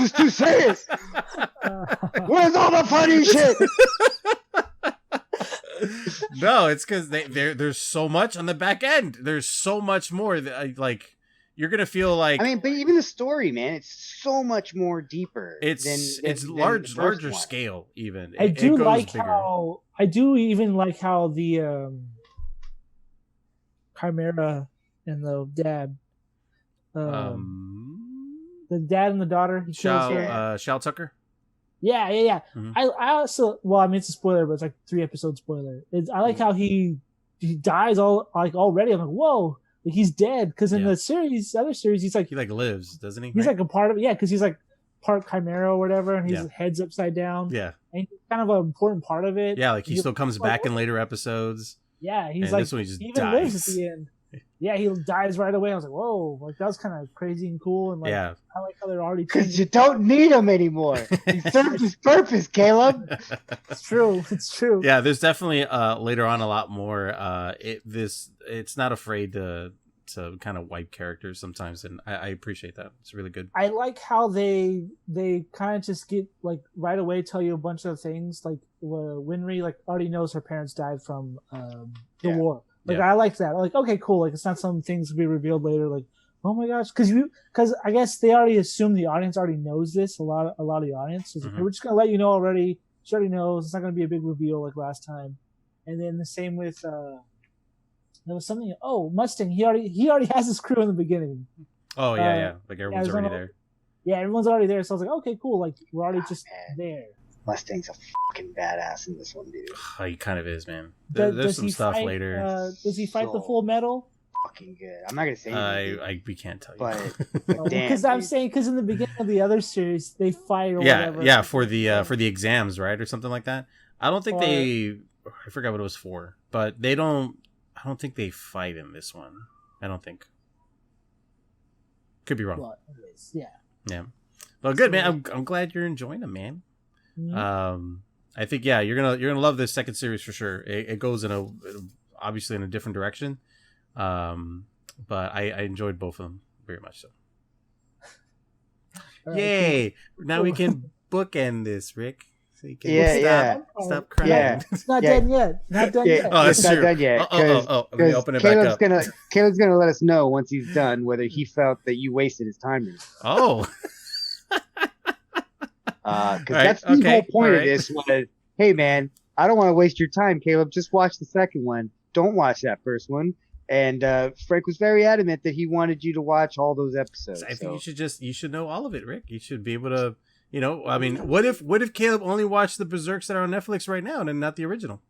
is too serious. Where's all the funny shit? No, it's because there's so much on the back end. There's so much more that, like you're gonna feel like. I mean, but even the story, man, it's so much more deeper. It's larger scale. Even I do like how the Chimera and the dad, the dad and the daughter. Shao Tucker. Yeah. Mm-hmm. I also, well, I mean, it's a spoiler, but it's like 3-episode spoiler. I like how he dies already. I'm like, whoa, like he's dead. Because in the other series, he's like, he like lives, doesn't he? He's like a part of it. Yeah, because he's like part Chimera or whatever, and his head's upside down. Yeah, and he's kind of an important part of it. Yeah, like he still comes back in later episodes. Yeah, he's like, this one he just even dies. lives at the end. Yeah, he dies right away. I was like, whoa, like that was kind of crazy and cool. And like, I like how they're already because you don't need him anymore. He served his purpose, Caleb. It's true. Yeah, there's definitely later on a lot more. It's not afraid to kind of wipe characters sometimes, and I appreciate that. It's really good. I like how they kind of just get like right away tell you a bunch of things. Like Winry like already knows her parents died from the war. Like I like that. Like, okay, cool. Like it's not some things to be revealed later. Like, oh my gosh, because I guess they already assume the audience already knows this. A lot of the audience is like, we're just gonna let you know already. She already knows. It's not gonna be a big reveal like last time. And then the same with there was something. Oh, Mustang. He already has his crew in the beginning. Oh yeah. Like everyone's already there. Yeah, everyone's already there. So I was like, okay, cool. Like we're already just there. Mustang's a fucking badass in this one, dude. Oh, he kind of is, man. There's some stuff later. Does he fight the Fullmetal? Fucking good. I'm not gonna say anything. We can't tell you. But because I'm saying in the beginning of the other series they fight or whatever. Yeah, for the exams, right, or something like that. I don't think I forgot what it was for, but they don't. I don't think they fight in this one. I don't think. Could be wrong. Well, anyways, yeah. Well, good, man. I'm glad you're enjoying them, man. Mm-hmm. I think you're gonna love this second series for sure. It goes obviously in a different direction, but I enjoyed both of them very much so. Yay! Cool. Now we can bookend this, Rick. So you can stop crying. Yeah. It's not done yet. Not done yet. Oh, that's it's true. Not done yet. I'm gonna open it back up. Caleb's gonna let us know once he's done whether he felt that you wasted his time. Oh. Because that's the whole point of this was, hey man, I don't want to waste your time, Caleb. Just watch the second one. Don't watch that first one. And Frank was very adamant that he wanted you to watch all those episodes. I think you should know all of it, Rick. You should be able to, I mean, what if Caleb only watched the Berserks that are on Netflix right now and not the original?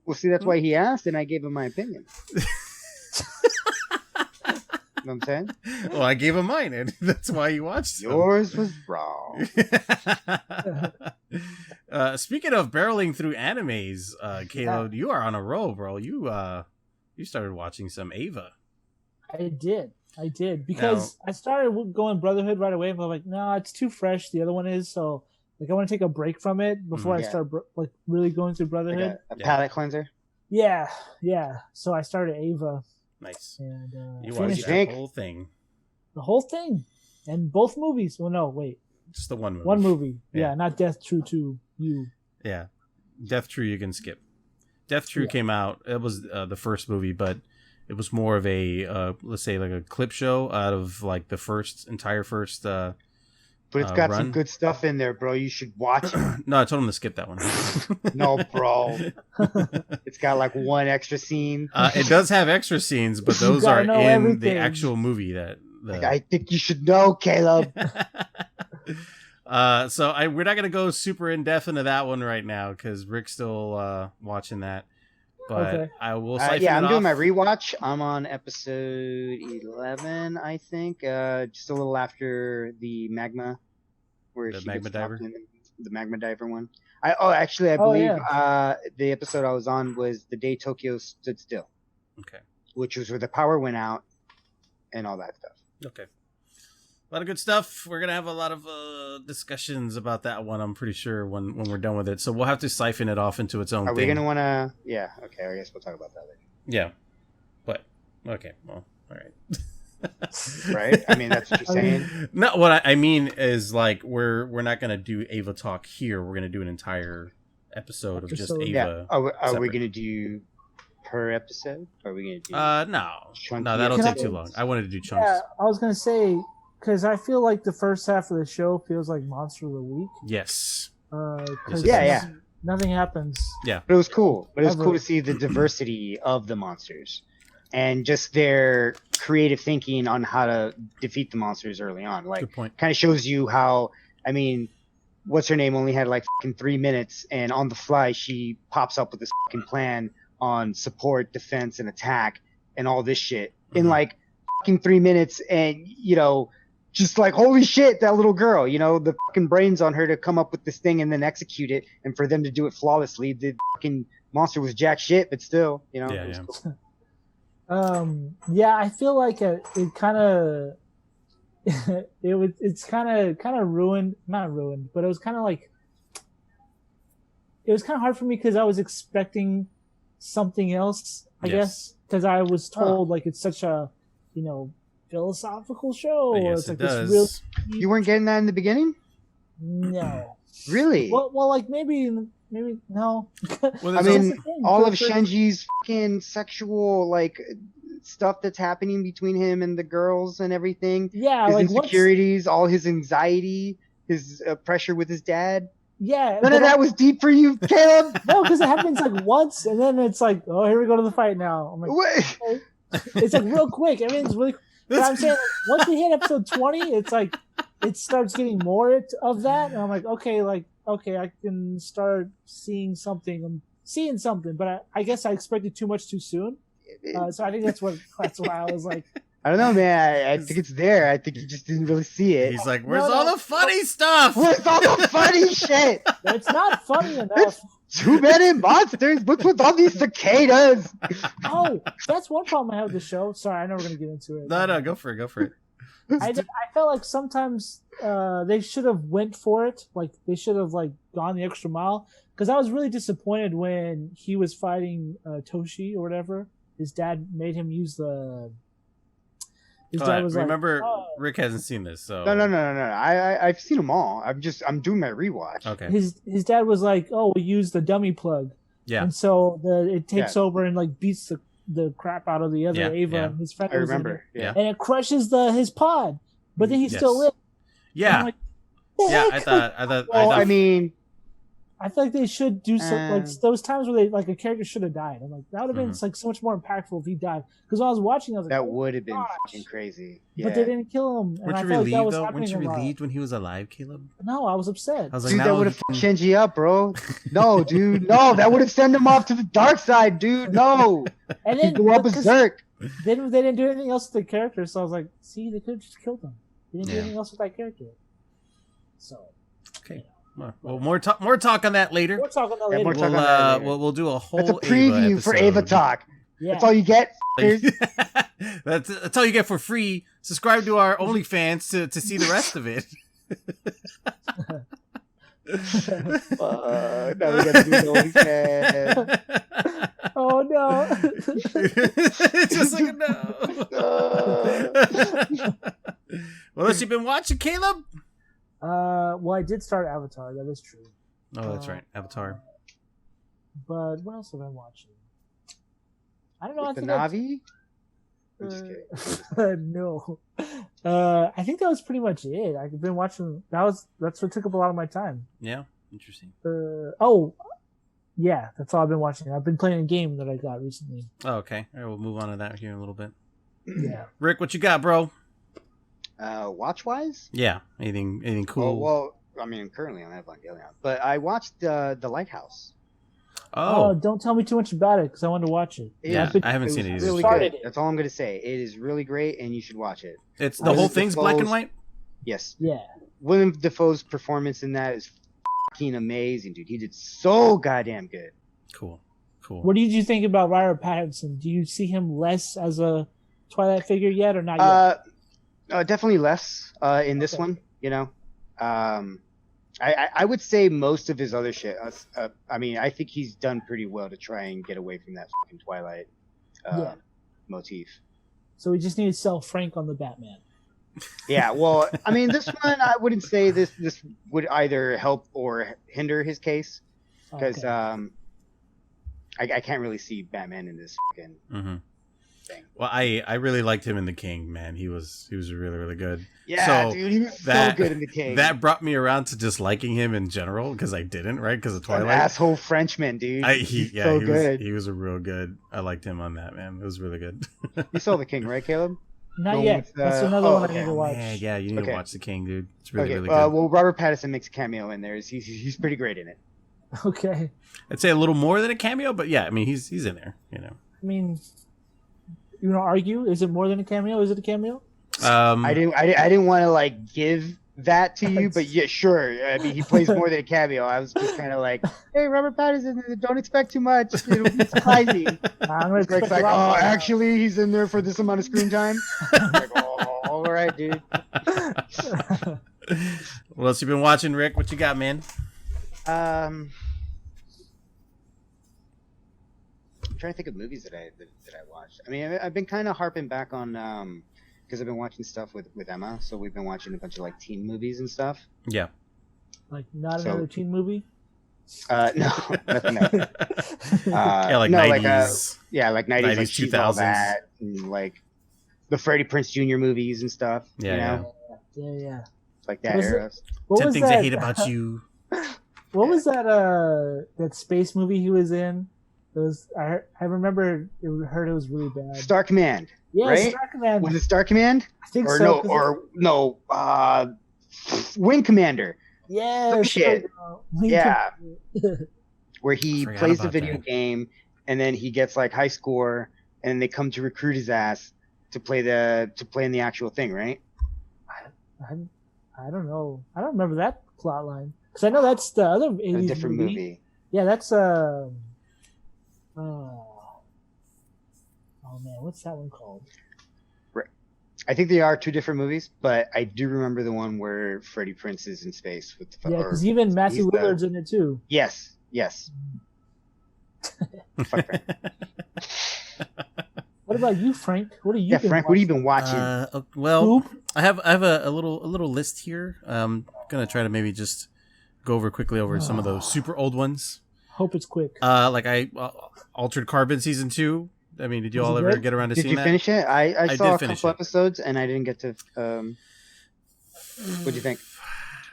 Well, see, that's why he asked, and I gave him my opinion. You know what I'm saying? Well, I gave him mine, and that's why you watched them. Yours was wrong. Speaking of barreling through animes, Caleb, you are on a roll, bro. You started watching some Ava. I did because I started going Brotherhood right away, but I'm like, no, it's too fresh. The other one is, so like I want to take a break from it before I start like really going through Brotherhood. Like a palate cleanser. Yeah. So I started Ava. Nice. And you watched the whole thing. The whole thing, and both movies. Well, no, wait. Just the one movie. One movie. Yeah, not Death True to You. Yeah, Death True you can skip. Death True came out. It was the first movie, but it was more of a let's say like a clip show out of like the entire first. But it's got some good stuff in there, bro. You should watch it. No, I told him to skip that one. No, bro. It's got like one extra scene. It does have extra scenes, but those are in the actual movie. I think you should know, Caleb. So we're not gonna go super in depth into that one right now because Rick's still watching that. But I will. I'm doing my rewatch. I'm on episode 11, I think. Just a little after the magma, where the magma diver, the magma diver one. I believe the episode I was on was the day Tokyo stood still. Okay. Which was where the power went out, and all that stuff. Okay. A lot of good stuff. We're gonna have a lot of discussions about that one. I'm pretty sure when we're done with it. So we'll have to siphon it off into its own. Are we gonna want to? Yeah. Okay. I guess we'll talk about that later. Yeah. But okay. Well. All right. Right. I mean, that's what you're saying. No. What I mean is like we're not gonna do Ava talk here. We're gonna do an entire episode of just Ava. Yeah. Are we gonna do per episode? Are we gonna do? No. That'll take too long. I wanted to do chunks. Yeah. I was gonna say. Because I feel like the first half of the show feels like Monster of the Week. Yes. Nothing happens. Yeah. But it was cool. But it was cool to see the diversity of the monsters and just their creative thinking on how to defeat the monsters early on. Like, good point. Kind of shows you how, I mean, what's her name only had like 3 minutes, and on the fly she pops up with this plan on support, defense, and attack, and all this shit in like 3 minutes, and just like, holy shit, that little girl, the fucking brains on her to come up with this thing and then execute it, and for them to do it flawlessly. The fucking monster was jack shit, but still, Yeah. Cool. I feel like it kind of, it's kind of ruined, not ruined, but it was kind of like, it was kind of hard for me because I was expecting something else, I guess, because I was told like it's such a, philosophical show, or it's like this real. You weren't getting that in the beginning? No. Really? Well, like maybe no. Well, I mean, all of Shenji's fucking sexual like stuff that's happening between him and the girls and everything. Yeah, his like insecurities, all his anxiety, his pressure with his dad. Yeah, none of that was deep for you, Caleb. No, because it happens like once, and then it's like, oh, here we go to the fight now. I'm like, wait. It's like real quick. Everything's really. But I'm saying, like, once we hit episode 20, it's like it starts getting more of that, and I'm like, okay, I can start seeing something. I'm seeing something, but I guess I expected too much too soon. So I think that's why I was like, I don't know, man. I think it's there. I think you just didn't really see it. He's like, where's all the funny stuff? Where's all the funny shit? It's not funny enough. Too many monsters. What's with all these cicadas? Oh, that's one problem I have with the show. Sorry, I know we're gonna get into it. No, go for it. I felt like sometimes they should have went for it. Like they should have like gone the extra mile. Because I was really disappointed when he was fighting Toshi or whatever. His dad made him use the. His dad was remember, Rick hasn't seen this, so no. I've seen them all. I'm doing my rewatch. Okay. His dad was like, "Oh, we use the dummy plug." Yeah. And so it takes over and like beats the crap out of the other Ava and his friend. I remember. Yeah. And it crushes his pod, but then he still lives. Yeah. I'm like, the Yeah, heck? Well, I mean, I feel like they should do some like those times where they like a character should have died. I'm like that would have been Mhm. like so much more impactful if he died. Because when I was watching, I was like, that oh would have been gosh. fucking crazy. Yeah. But they didn't kill him, and Weren't I you felt like that relieved was though? happening Weren't you a lot. relieved when he was alive, Caleb? No, I was upset. I was like, Dude, now that would he have can- fucked Shinji up, bro. No, dude. No, that would have sent him off to the dark side, dude. No. And He'd then go all because berserk. they didn't do anything else with the character, so I was like, see, they could have just killed him. They didn't do Yeah. anything else with that character. So Okay. Well, more talk on that later. we're talking about Yeah, later. more talk We'll, on that later. we'll do a whole That's a preview for Ava episode. Talk. Yeah. That's all you get. That's all you get for free. Subscribe to our OnlyFans to see the rest of it. Now we gotta do the OnlyFans. Oh no. Just like a no. What else you been watching, Caleb? Well, I did start Avatar. That is true. Oh, that's right, Avatar. But what else have I been watching? I don't know. I With the think I- Navi? I'm just kidding. no. I think that was pretty much it. I've been watching. That's what took up a lot of my time. Yeah, interesting. Yeah, that's all I've been watching. I've been playing a game that I got recently. Oh, okay. All right, we'll move on to that here in a little bit. Yeah. Rick, what you got, bro? Watch wise? Yeah, anything cool? Oh, well, I mean, currently on Evangelion, but I watched the Lighthouse. Oh, don't tell me too much about it because I want to watch it. Yeah, I've been- I haven't It seen it was either. really Started good. it. That's all I'm gonna say. It is really great, and you should watch it. It's the William whole thing's black and white. Yes, Yeah. William Dafoe's performance in that is fucking amazing, dude. He did so goddamn good. Cool. What did you think about Robert Pattinson? Do you see him less as a Twilight figure yet, or not yet? Definitely less in this one. You know, I would say most of his other shit. I mean, I think he's done pretty well to try and get away from that fucking Twilight motif. So we just need to sell Frank on the Batman. Yeah, well, I mean, this one I wouldn't say this would either help or hinder his case because Okay. I can't really see Batman in this fucking thing. Well, I really liked him in The King, man. He was really, really good. Yeah, So dude, he was that- so good in The King. That brought me around to disliking him in general because I didn't, right? Because of An Twilight. asshole Frenchman, dude. He's so good. He was a real good. I liked him on that, man. It was really good. You saw The King, right, Caleb? Not Going yet. with, That's another one I okay. need to watch. Yeah, you need to Okay. watch The King, dude. It's really, Okay, really good. well, Robert Pattinson makes a cameo in there. He's pretty great in it. Okay. I'd say a little more than a cameo, but yeah, I mean, he's in there, you know. I mean, you want to argue? Is it more than a cameo? Is it a cameo? I didn't want to like give that to you, but yeah, sure. I mean, he plays more than a cameo. I was just kind of like, hey, Robert Pattinson, don't expect too much. It'll be surprising. I'm gonna Greg's expect like, a lot oh, more. actually, he's in there for this amount of screen time. I'm like, oh, all right, dude. What else you been watching, Rick? What you got, man? I'm trying to think of movies that I watched. I mean, I've been kind of harping back on because I've been watching stuff with Emma, so we've been watching a bunch of like teen movies and stuff. Yeah. Like not So- another teen movie. No, nothing. Yeah, like no, 90s. like 90s, 90s, like She's All 2000s. That, and like the Freddie Prinze Jr. movies and stuff. Yeah, you know? Yeah. Like that Was it- era. What 10 was Things that? I Hate About You. What was that? That space movie he was in. It was. I remember. Heard it was really bad. Star Command. Yeah, right? Star Command. Was it Star Command? I think Or so. no, 'cause or no, Wing Commander. yeah, some shit. Yeah. Commander. Where he Forgot plays the about video that. game and then he gets like high score and they come to recruit his ass to play in the actual thing, right? I don't know. I don't remember that plot line because I know that's the other 80s A different movie. Yeah, that's oh man, what's that one called? I think they are two different movies, but I do remember the one where Freddie Prinze is in space with the Yeah, or- because even Matthew he's the- Willard's in it too. Yes. Fuck Frank. What about you, Frank? What are you? Yeah, Frank, what have you been watching? Well, Scoop? I have a little list here. I'm gonna try to maybe just go quickly over some of those super old ones. Hope it's quick. Like Altered Carbon season 2. I mean, did you Was all it ever good? get around to Did seeing you that? finish it? I saw did a finish couple it. episodes and I didn't get to. What'd you think?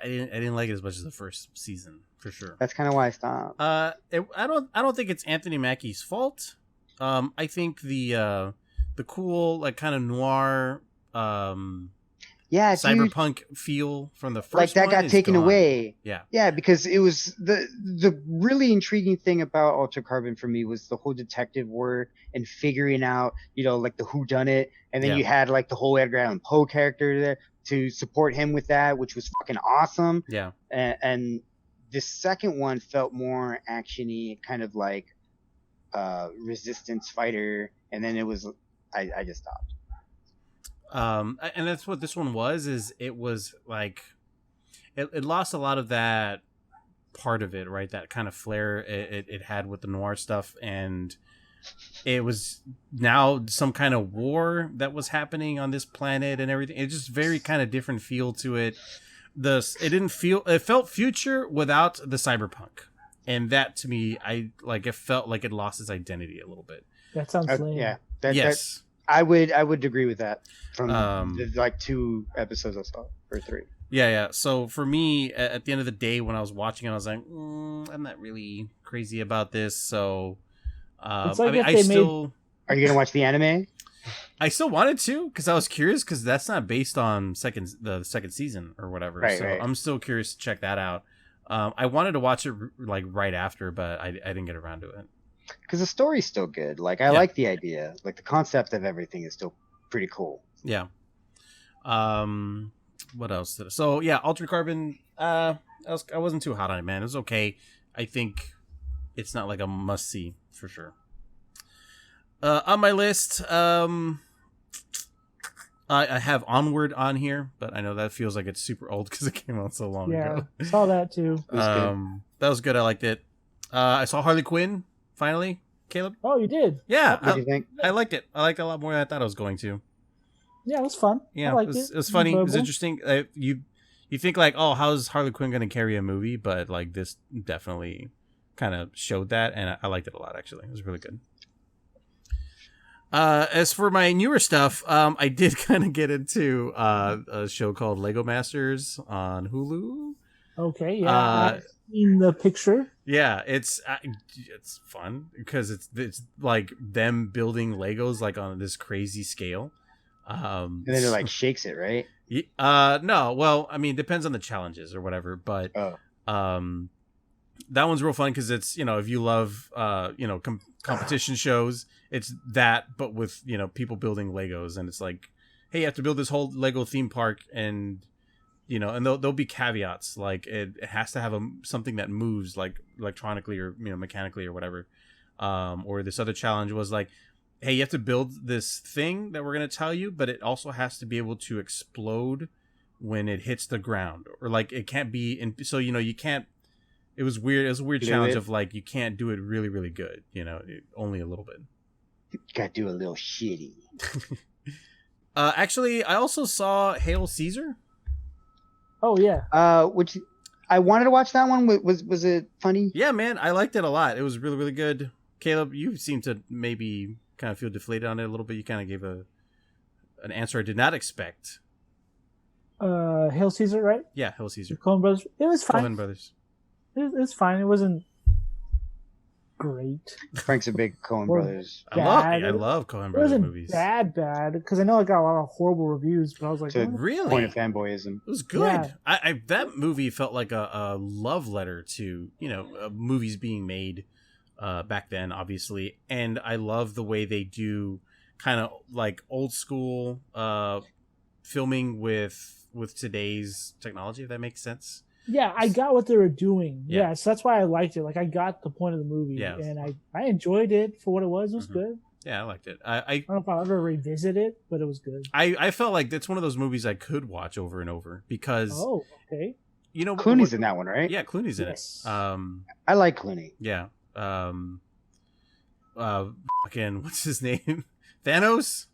I didn't like it as much as the first season for sure. That's kind of why I stopped. I don't think it's Anthony Mackie's fault. I think the cool like kind of noir cyberpunk feel from the first like that one got is taken gone. away. Yeah, because it was the really intriguing thing about Altered Carbon for me was the whole detective work and figuring out, like the whodunit, and then you had like the whole Edgar Allan Poe character there to support him with that, which was fucking awesome. Yeah, and the second one felt more actiony, kind of like resistance fighter, and then it was I just stopped. And that's what this one was. Is it was like it lost a lot of that part of it, right? That kind of flair it had with the noir stuff, and it was now some kind of war that was happening on this planet and everything. It's just very kind of different feel to it. It felt future without the cyberpunk, and that to me, it felt like it lost its identity a little bit. That sounds lame. Yeah. Yes. I would agree with that from the 2 episodes I saw, or 3. Yeah. So for me, at the end of the day, when I was watching it, I was like, I'm not really crazy about this. So, it's like Are you gonna watch the anime? I still wanted to because I was curious because that's not based on the second season or whatever. Right, so right. I'm still curious to check that out. I wanted to watch it like right after, but I didn't get around to it. Because the story's still good. Like I like the idea. Like the concept of everything is still pretty cool. Yeah. What else? So yeah, Altered Carbon. I wasn't too hot on it, man. It was okay. I think it's not like a must see for sure. On my list, I have Onward on here, but I know that feels like it's super old because it came out so long ago. Yeah, saw that too. That was good. I liked it. I saw Harley Quinn finally. Caleb? Oh, you did? Yeah. What do you think? I liked it. I liked it a lot more than I thought I was going to. Yeah, it was fun. Yeah, I liked it was funny. It was interesting. You think like, oh, how's Harley Quinn going to carry a movie? But like this definitely kind of showed that, and I liked it a lot. Actually, it was really good. As for my newer stuff, I did kind of get into a show called Lego Masters on Hulu. Okay, yeah, I've seen the picture. Yeah, it's fun because it's like them building Legos like on this crazy scale. And then it like shakes it, right? No, well, I mean, depends on the challenges or whatever, but that one's real fun because it's, if you love competition shows, it's that, but with people building Legos, and it's like, hey, you have to build this whole Lego theme park, and and there'll be caveats like it has to have something that moves like electronically or mechanically or whatever. Or this other challenge was like, hey, you have to build this thing that we're going to tell you, but it also has to be able to explode when it hits the ground, or like it can't be so you can't. It was weird. It was a weird challenge of like you can't do it really really good, only a little bit. You gotta do a little shitty. Actually, I also saw Hail Caesar. Oh yeah. Which I wanted to watch that one. Was it funny? Yeah, man, I liked it a lot. It was really really good. Caleb, you seem to maybe kind of feel deflated on it a little bit. You kind of gave an answer I did not expect. Hail Caesar, right? Yeah, Hail Caesar. The Coen Brothers. It was fine. Coen Brothers. It was fine. It wasn't great. Frank's a big Coen Brothers. I love Coen Brothers movies. Bad because I know I got a lot of horrible reviews, but I was like, really? Point of fanboyism. It was good. Yeah. I that movie felt like a love letter to movies being made back then, obviously, and I love the way they do kind of like old school filming with today's technology, if that makes sense. Yeah, I got what they were doing. Yeah, so that's why I liked it. Like, I got the point of the movie, and I enjoyed it for what it was. It was good. Yeah, I liked it. I don't know if I'll ever revisit it, but it was good. I felt like it's one of those movies I could watch over and over because... Oh, okay. Clooney's in that one, right? Yeah, Clooney's in it. I like Clooney. Yeah. Fucking, what's his name? Thanos?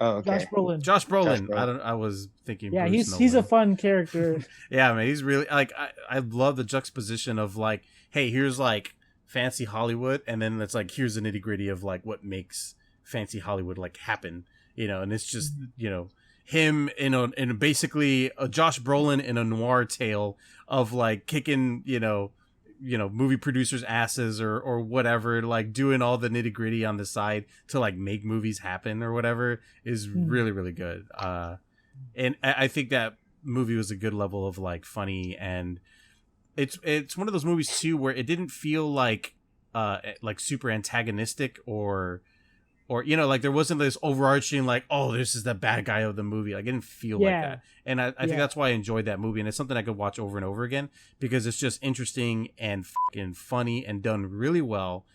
Oh, okay. Josh Brolin. I was thinking. Yeah, Bruce he's a fun character. Yeah, man, he's really like I love the juxtaposition of like, hey, here's like fancy Hollywood, and then it's like here's the nitty gritty of like what makes fancy Hollywood like happen, and it's just him in basically a Josh Brolin in a noir tale of like kicking, movie producers' asses or whatever, like doing all the nitty gritty on the side to like make movies happen or whatever is really, really good. And I think that movie was a good level of like funny, and it's one of those movies too where it didn't feel like super antagonistic or like there wasn't this overarching like, oh, this is the bad guy of the movie. Like, it didn't feel like that. And I think that's why I enjoyed that movie, and it's something I could watch over and over again because it's just interesting and fucking funny and done really well.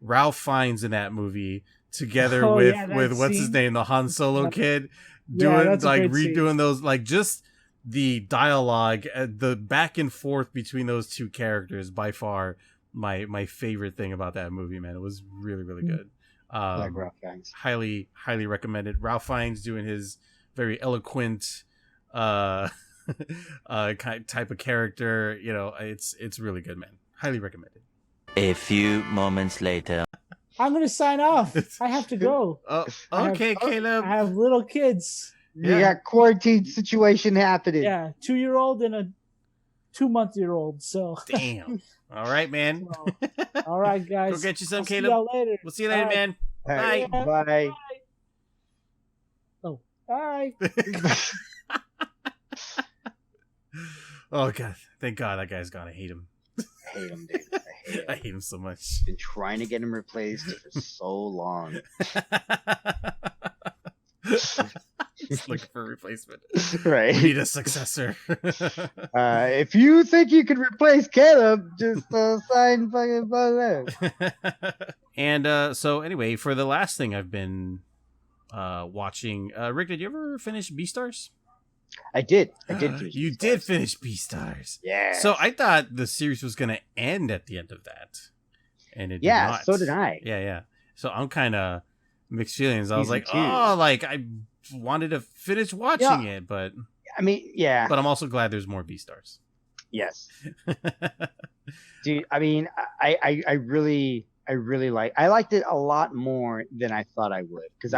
Ralph Fiennes in that movie together with what's his name, the Han Solo kid, doing like redoing scene. Those like just the dialogue, the back and forth between those two characters, by far my favorite thing about that movie, man. It was really, really good. Like Ralph Fiennes. Highly recommended. Ralph Fiennes doing his very eloquent type of character. It's really good, man. Highly recommended. A few moments later. I'm gonna sign off. I have to go. Okay, Caleb. I have little kids. You got quarantine situation happening. Yeah, 2-year-old and a 2-month-old. So damn. All right, man. All right, guys. Go get you some, I'll Caleb. See y'all later. We'll see you later, man. Bye. Bye. Bye. Oh, bye. Oh god, thank God that guy's gone. I hate him. I hate him, dude. I hate him so much. Been trying to get him replaced for so long. Just looking for a replacement. Right. We need a successor. If you think you can replace Caleb, just sign fucking below. And so anyway, for the last thing I've been watching, Rick, did you ever finish Beastars? I did finish. You did finish Beastars. Yeah. So I thought the series was going to end at the end of that, and it did not. So did I. Yeah. So I'm kind of mixed feelings. I was like, too. I wanted to finish watching it, but I mean, yeah. But I'm also glad there's more Beastars. Yes. Dude, I mean, I really I liked it a lot more than I thought I would, because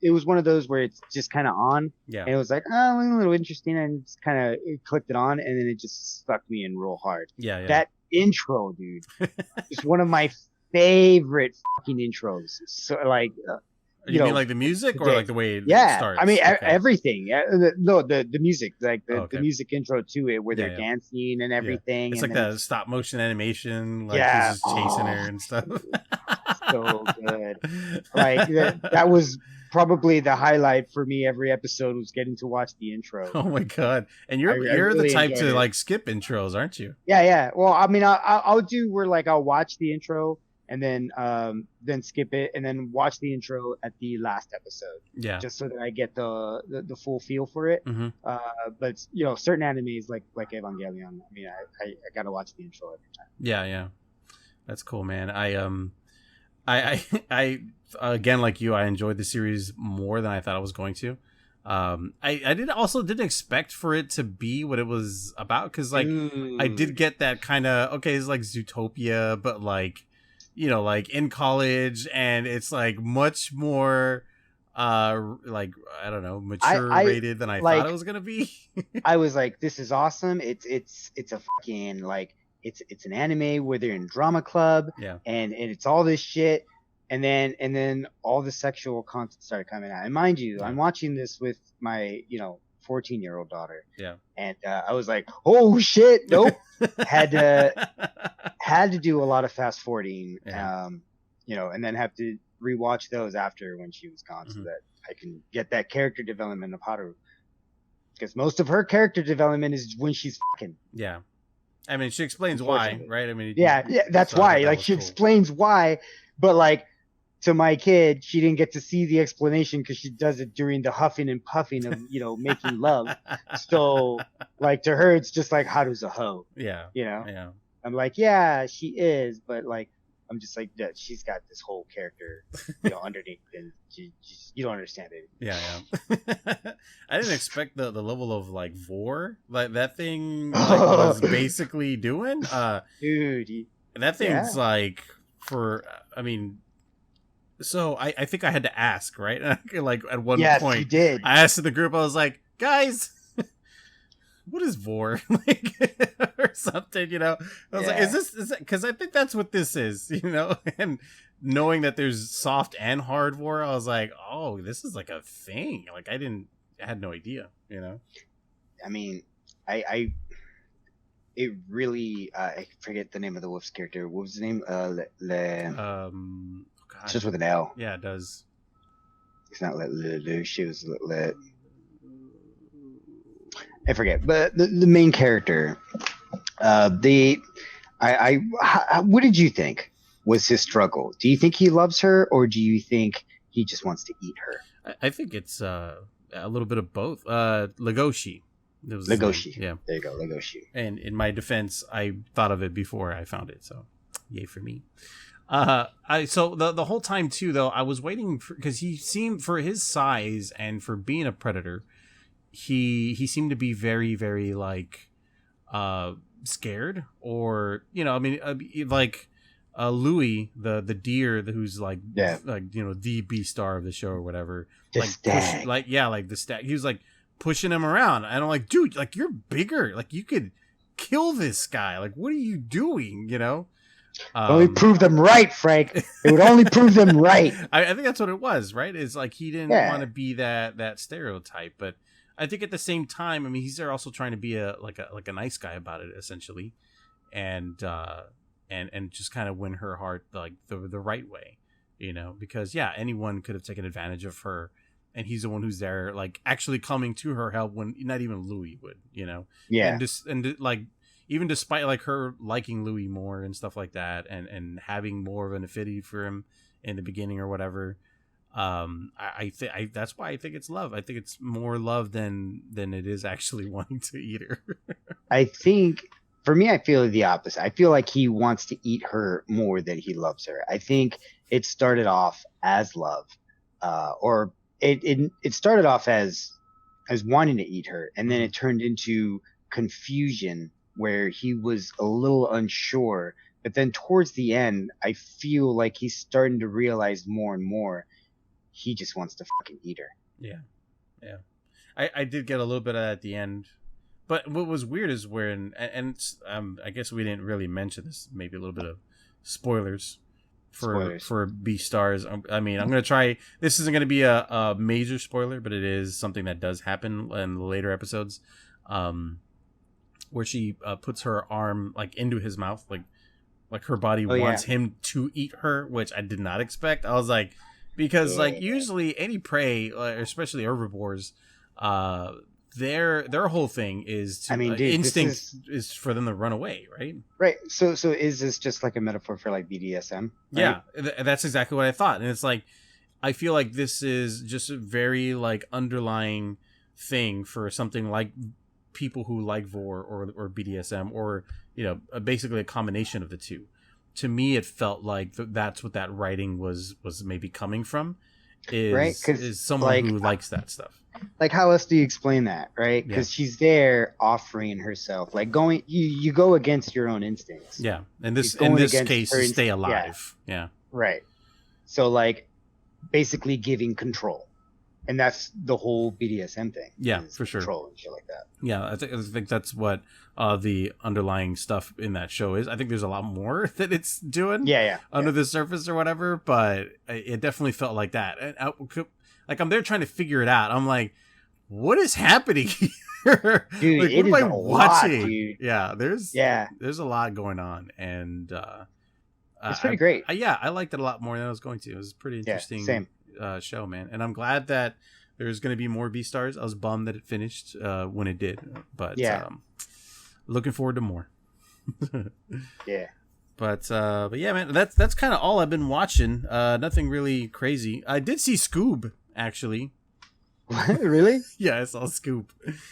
it was one of those where it's just kind of on, and it was like, oh, a little interesting, and just kind of clicked it on, and then it just stuck me in real hard. Yeah. That intro, dude, is one of my favorite fucking intros. So like, you mean like the music or like the way it starts? I mean everything. No, the music, like the music intro to it, where they're dancing and everything. It's and like the stop motion animation, like he's just chasing her and stuff. So good. Like that was probably the highlight for me. Every episode was getting to watch the intro. Oh my god! And you're really the type to like skip intros, aren't you? Yeah. Well, I mean, I'll do where like I'll watch the intro and then skip it and then watch the intro at the last episode. Yeah. Just so that I get the full feel for it. Mm-hmm. But certain animes like Evangelion, I mean, I gotta watch the intro every time. Yeah. That's cool, man. I again, like you, I enjoyed the series more than I thought I was going to. I didn't expect for it to be what it was about, because like I did get that kind of it's like Zootopia, but like like in college, and it's like much more like, I don't know, mature rated than I thought it was gonna be. I was like, this is awesome. It's a fucking like it's an anime where they're in drama club, and it's all this shit, and then all the sexual content started coming out. And mind you, I'm watching this with my 14-year-old daughter. Yeah. And I was like, oh shit, nope. had to do a lot of fast forwarding, and then have to rewatch those after when she was gone, so that I can get that character development of Haru. Because most of her character development is when she's fucking. Yeah. I mean, she explains why, right? I mean, that's why. Like, she explains why, but like, to my kid, she didn't get to see the explanation because she does it during the huffing and puffing of, making love. So, like, to her, it's just like, Haru's a hoe. Yeah. Yeah. I'm like, yeah, she is, but like, I'm just like, yeah, she's got this whole character, underneath, and you don't understand it. Yeah. I didn't expect the level of like vor like that thing was basically doing. Dude, that thing's like, for, I mean, So I think I had to ask, right? Like at one Yes, point, you did. I asked in the group. I was like, guys, what is vor like or something? You know, I was like, is this? Because I think that's what this is. You know, and knowing that there's soft and hard vor, I was like, oh, this is like a thing. Like I had no idea. You know. I mean, it really I forget the name of the Wolf's character. What was the name? It's just with an L. Yeah, it does. It's not she was let. I forget, but the main character, what did you think was his struggle? Do you think he loves her, or do you think he just wants to eat her? I think it's a little bit of both. Legoshi. Legoshi. Yeah. There you go, Legoshi. And in my defense, I thought of it before I found it, so yay for me. So the whole time too, though, I was waiting because he seemed, for his size and for being a predator, he seemed to be very, very like scared, or you know, I mean, like Louis, the deer, who's like like you know, the Beastar of the show or whatever, The like stag. like the stag. He was like pushing him around, and I'm like, dude, like you're bigger, like you could kill this guy. Like, what are you doing? You know. Only prove them right, Frank. It would only prove them right. I think that's what it was, right? It's like he didn't want to be that stereotype, but I think at the same time, I mean, he's there also trying to be a nice guy about it, essentially, and just kind of win her heart like the right way, you know, because anyone could have taken advantage of her, and he's the one who's there, like actually coming to her help when not even Louis would, you know, and like. Even despite like her liking Louis more and stuff like that, and having more of an affinity for him in the beginning or whatever, that's why I think it's love. I think it's more love than it is actually wanting to eat her. I think for me, I feel the opposite. I feel like he wants to eat her more than he loves her. I think it started off as love, or it started off as wanting to eat her, and then it turned into confusion, where he was a little unsure, but then towards the end, I feel like he's starting to realize more and more he just wants to fucking eat her. Yeah. I did get a little bit of that at the end, but what was weird is when, and I guess we didn't really mention this, maybe a little bit of spoilers for Beastars. I mean, I'm going to try, this isn't going to be a major spoiler, but it is something that does happen in the later episodes. Where she puts her arm like into his mouth, like her body wants him to eat her, which I did not expect. I was like, because like usually any prey, especially herbivores, their whole thing is to, instinct is for them to run away, right? Right. So is this just like a metaphor for like BDSM? Right? Yeah, that's exactly what I thought, and it's like I feel like this is just a very like underlying thing for something like people who like vor or BDSM, or you know, basically a combination of the two. To me, it felt like that's what that writing was maybe coming from, is someone like, who likes that stuff. Like, how else do you explain that, right? Because she's there offering herself, like going, you go against your own instincts. Yeah, and in this case, to stay alive. Yeah, right. So like, basically giving control. And that's the whole BDSM thing. Yeah, for sure. Control and shit like that. Yeah, I think that's what the underlying stuff in that show is. I think there's a lot more that it's doing. Under the surface or whatever, but it definitely felt like that. And like I'm there trying to figure it out. I'm like, what is happening here? Dude, like, it what is am I a watching? lot, dude. Yeah, there's a lot going on, and it's pretty great. I liked it a lot more than I was going to. It was pretty interesting. Yeah, same. Show, man, and I'm glad that there's going to be more Beastars. I was bummed that it finished when it did, but looking forward to more. But yeah, man, that's kind of all I've been watching. Nothing really crazy. I did see Scoob, actually. What? Really? Yeah, I saw Scoob.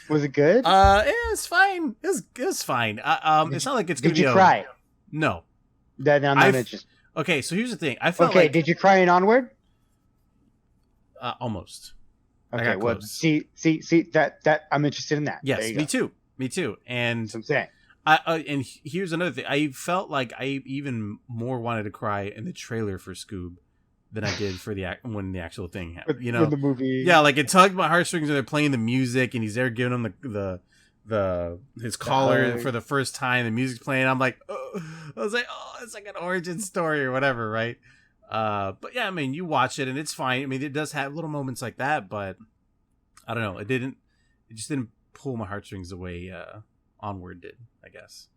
Was it good? It's fine. It's fine. It's not like it's gonna be. Did you cry? No. Then I'm not interested. Okay, so here's the thing. I felt did you cry in Onward? Almost. Okay, well, see that I'm interested in that. Yes, me too. And that's what I'm saying. And here's another thing. I felt like I even more wanted to cry in the trailer for Scoob than I did for when the actual thing happened. You know, when the movie. Yeah, like it tugged my heartstrings, and they're playing the music, and he's there giving him his collar for the first time. The music's playing. I'm like, I was like, it's like an origin story or whatever, right? But yeah, I mean, you watch it and it's fine. I mean, it does have little moments like that, but I don't know. It just didn't pull my heartstrings the way Onward did, I guess.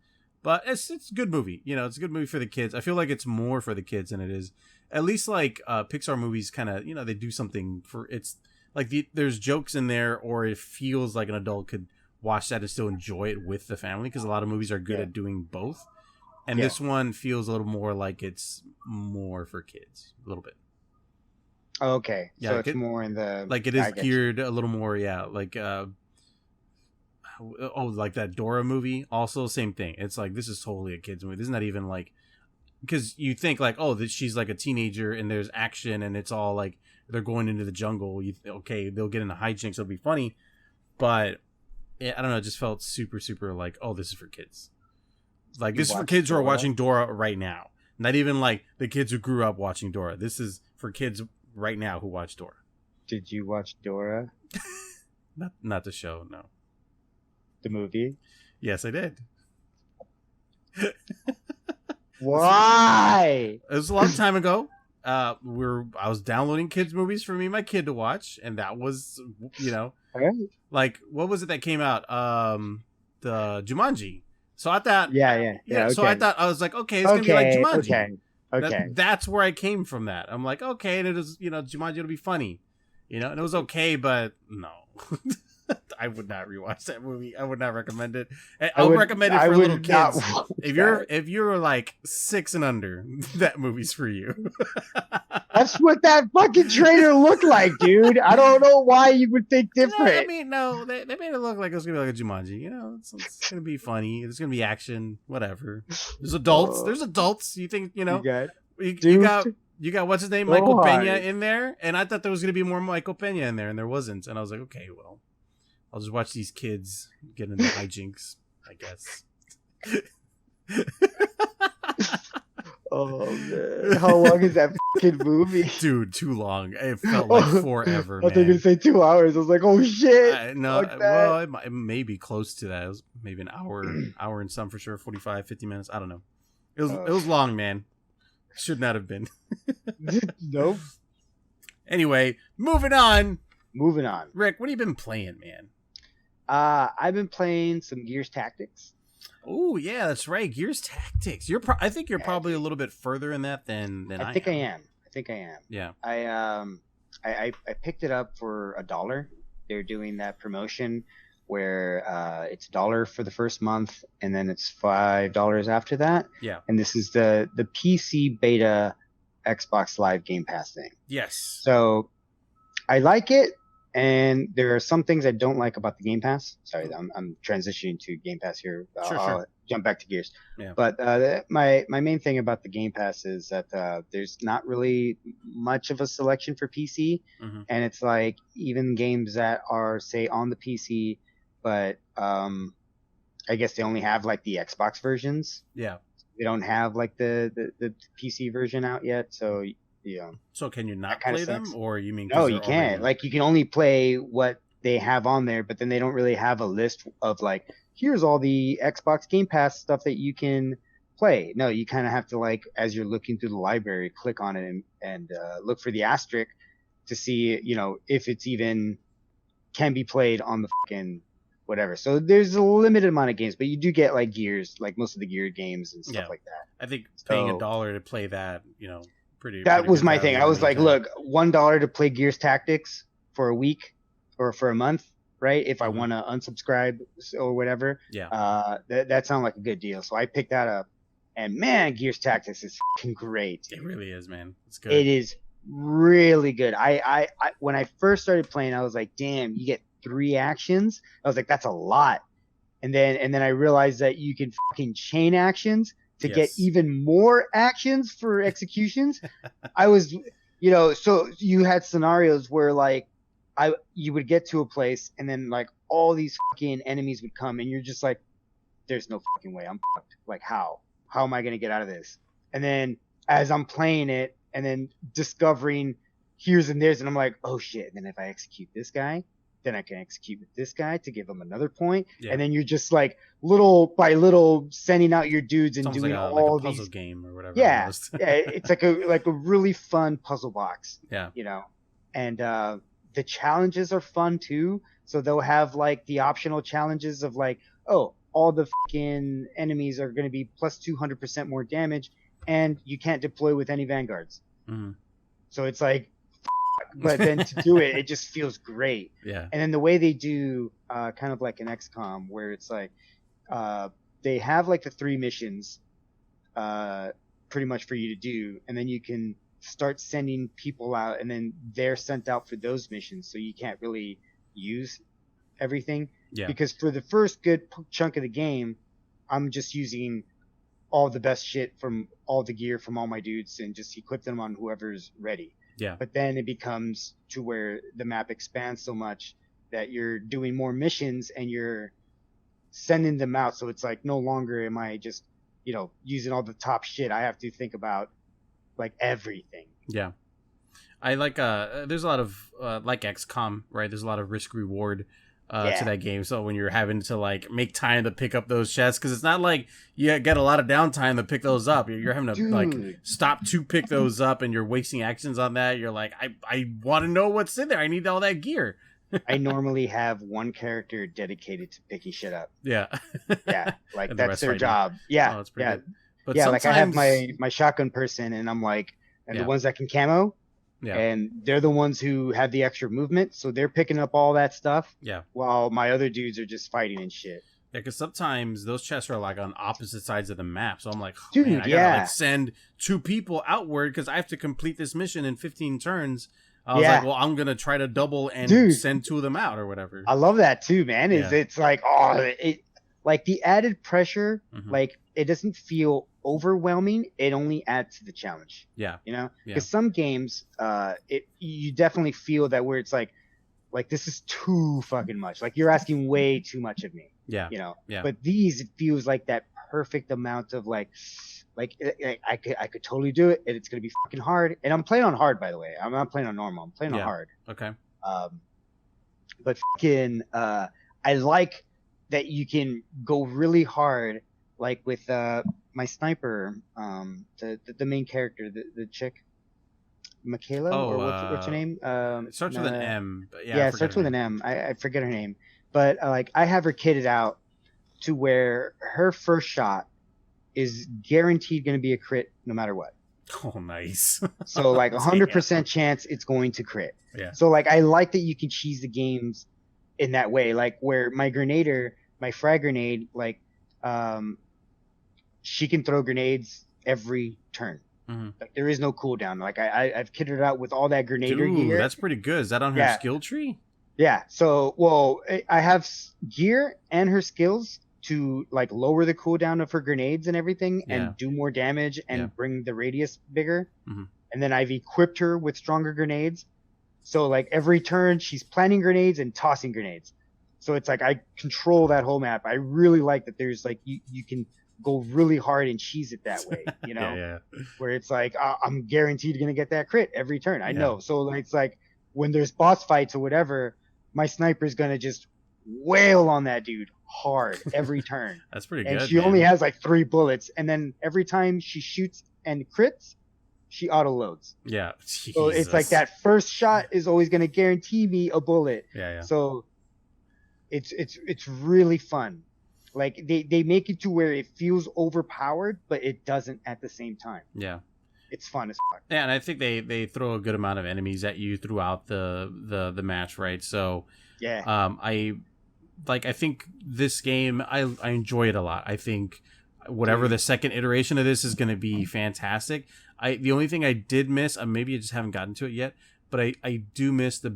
But it's a good movie. You know, it's a good movie for the kids. I feel like it's more for the kids than it is. At least like Pixar movies kind of, you know, they do something for it's like there's jokes in there, or it feels like an adult could watch that and still enjoy it with the family, because a lot of movies are good at doing both. And this one feels a little more like it's more for kids, a little bit. Okay, yeah, so it's more in the like it is geared a little more, like like that Dora movie. Also, same thing. It's like this is totally a kids movie. This is not even like, because you think like, she's like a teenager and there's action and it's all like they're going into the jungle. Okay, they'll get into hijinks. It'll be funny, but I don't know. It just felt super, super like, this is for kids. Like this is for kids who are watching Dora right now. Not even like the kids who grew up watching Dora. This is for kids right now who watch Dora. Did you watch Dora? Not the show, no. The movie? Yes, I did. Why? It was a long time ago. I was downloading kids movies for me and my kid to watch, and that was, like, what was it that came out? The Jumanji. So I thought, yeah. So I thought, I was like, okay, it's gonna be like Jumanji. Okay. That's where I came from. That I'm like, okay, and it is, Jumanji will be funny, and it was okay, but no. I would not rewatch that movie. I would not recommend it. I would recommend it for little kids. If you're like 6 and under, that movie's for you. That's what that fucking trailer looked like, dude. I don't know why you would think different. I mean, no, they made it look like it was gonna be like a Jumanji. It's gonna be funny. There's gonna be action, whatever. There's adults. There's adults. You think you got what's his name, Michael Pena in there, and I thought there was gonna be more Michael Pena in there, and there wasn't. And I was like, okay, well, I'll just watch these kids get into hijinks, I guess. Oh man, how long is that fucking movie? Dude, too long. It felt like forever. I thought you were gonna say 2 hours. I was like, oh shit. No, well, it may be close to that. It was maybe an hour and some for sure. 45, 50 minutes. I don't know. It was long, man. Should not have been. Nope. Anyway, moving on. Rick, what have you been playing, man? I've been playing some Gears Tactics. Oh yeah, that's right. Gears Tactics. I think you're probably a little bit further in that than I think am. I think I am. Yeah. I picked it up for $1. They're doing that promotion where it's $1 for the first month and then it's $5 after that. Yeah. And this is the PC beta Xbox Live Game Pass thing. Yes. So I like it. And there are some things I don't like about the Game Pass. Sorry, I'm transitioning to Game Pass here. I'll jump back to Gears. Yeah. But my main thing about the Game Pass is that there's not really much of a selection for PC. Mm-hmm. And it's like even games that are, say, on the PC, but I guess they only have like the Xbox versions. Yeah. They don't have like the PC version out yet. So... Yeah. So can you not play them, or you mean? No, you can't. Like you can only play what they have on there, but then they don't really have a list of like, here's all the Xbox Game Pass stuff that you can play. No, you kind of have to like, as you're looking through the library, click on it and look for the asterisk to see, if it's even can be played on the fucking whatever. So there's a limited amount of games, but you do get like Gears, like most of the Gear games and stuff like that. I think paying $1 to play that, that was my thing. I was like, look, $1 to play Gears Tactics for a week or for a month, right? If I want to unsubscribe or whatever. Yeah. That sounded like a good deal. So I picked that up. And man, Gears Tactics is fucking great. It really is, man. It's good. It is really good. I when I first started playing, I was like, damn, you get 3 actions. I was like, that's a lot. And then I realized that you can fucking chain actions to get even more actions for executions. I was, so you had scenarios where like you would get to a place and then like all these fucking enemies would come and you're just like, there's no fucking way I'm fucked. Like how am I going to get out of this? And then as I'm playing it and then discovering here's and there's, and I'm like, oh shit. And then if I execute this guy, then I can execute with this guy to give him another point. Yeah. And then you're just like little by little sending out your dudes and doing all like a puzzle these game or whatever. Yeah, yeah. It's like a really fun puzzle box. Yeah, you know, and the challenges are fun too. So they'll have like the optional challenges of like, oh, all the fucking enemies are going to be plus 200% more damage, and you can't deploy with any vanguards. Mm-hmm. So it's like. But then to do it, it just feels great. Yeah. And then the way they do, kind of like an XCOM, where it's like, they have like the 3 missions, pretty much for you to do, and then you can start sending people out, and then they're sent out for those missions, so you can't really use everything. Yeah. Because for the first good chunk of the game, I'm just using all the best shit from all the gear from all my dudes and just equip them on whoever's ready. Yeah. But then it becomes to where the map expands so much that you're doing more missions and you're sending them out. So it's like no longer am I just, using all the top shit. I have to think about like everything. Yeah. I like there's a lot of like XCOM, right? There's a lot of risk reward to that game. So when you're having to like make time to pick up those chests, because it's not like you get a lot of downtime to pick those up. You're having to like stop to pick those up, and you're wasting actions on that. You're like, I want to know what's in there. I need all that gear. I normally have one character dedicated to picking shit up. Yeah. Yeah. Like that's their job. Yeah. Oh, that's pretty good. But yeah, like I have my shotgun person, and I'm like, and the ones that can camo. Yeah. And they're the ones who have the extra movement, so they're picking up all that stuff. Yeah. While my other dudes are just fighting and shit. Yeah, because sometimes those chests are like on opposite sides of the map, so I'm like, dude, man, I gotta like send 2 people outward because I have to complete this mission in 15 turns. I was like, well, I'm gonna try to double and send 2 of them out or whatever. I love that too, man. It's like, like the added pressure, like it doesn't feel overwhelming. It only adds to the challenge. Yeah. Because some games, you definitely feel that where it's like this is too fucking much. Like you're asking way too much of me. Yeah. Yeah. But these, it feels like that perfect amount of like I could totally do it, and it's gonna be fucking hard. And I'm playing on hard, by the way. I'm not playing on normal. I'm playing on hard. Okay. But fucking, I like that you can go really hard, like with my sniper, the main character, the chick, Michaela, or what's her name? It starts with an M. But it starts with an M. I forget her name, but like I have her kitted out to where her first shot is guaranteed going to be a crit no matter what. Oh, nice. So like 100% chance it's going to crit. Yeah. So like I like that you can cheese the games in that way, like where my frag grenade, like she can throw grenades every turn. Like there is no cooldown. Like I've kitted it out with all that grenader gear. That's pretty good. Is that on her skill tree? Yeah. So well, I have gear and her skills to like lower the cooldown of her grenades and everything, and do more damage and bring the radius bigger. And then I've equipped her with stronger grenades. So like every turn she's planting grenades and tossing grenades. So it's like I control that whole map. I really like that there's like you can go really hard and cheese it that way, where it's like I'm guaranteed going to get that crit every turn. I know. So like, it's like when there's boss fights or whatever, my sniper's going to just wail on that dude hard every turn. That's pretty good. And she man. Only has like 3 bullets, and then every time she shoots and crits, she auto loads. Yeah. Jesus. So it's like that first shot is always going to guarantee me a bullet. Yeah. So it's really fun. Like they make it to where it feels overpowered, but it doesn't at the same time. Yeah. It's fun as fuck. Yeah, and I think they throw a good amount of enemies at you throughout the match, right? So I think this game I enjoy it a lot. I think whatever the second iteration of this is going to be fantastic. The only thing I did miss, maybe I just haven't gotten to it yet, but I do miss the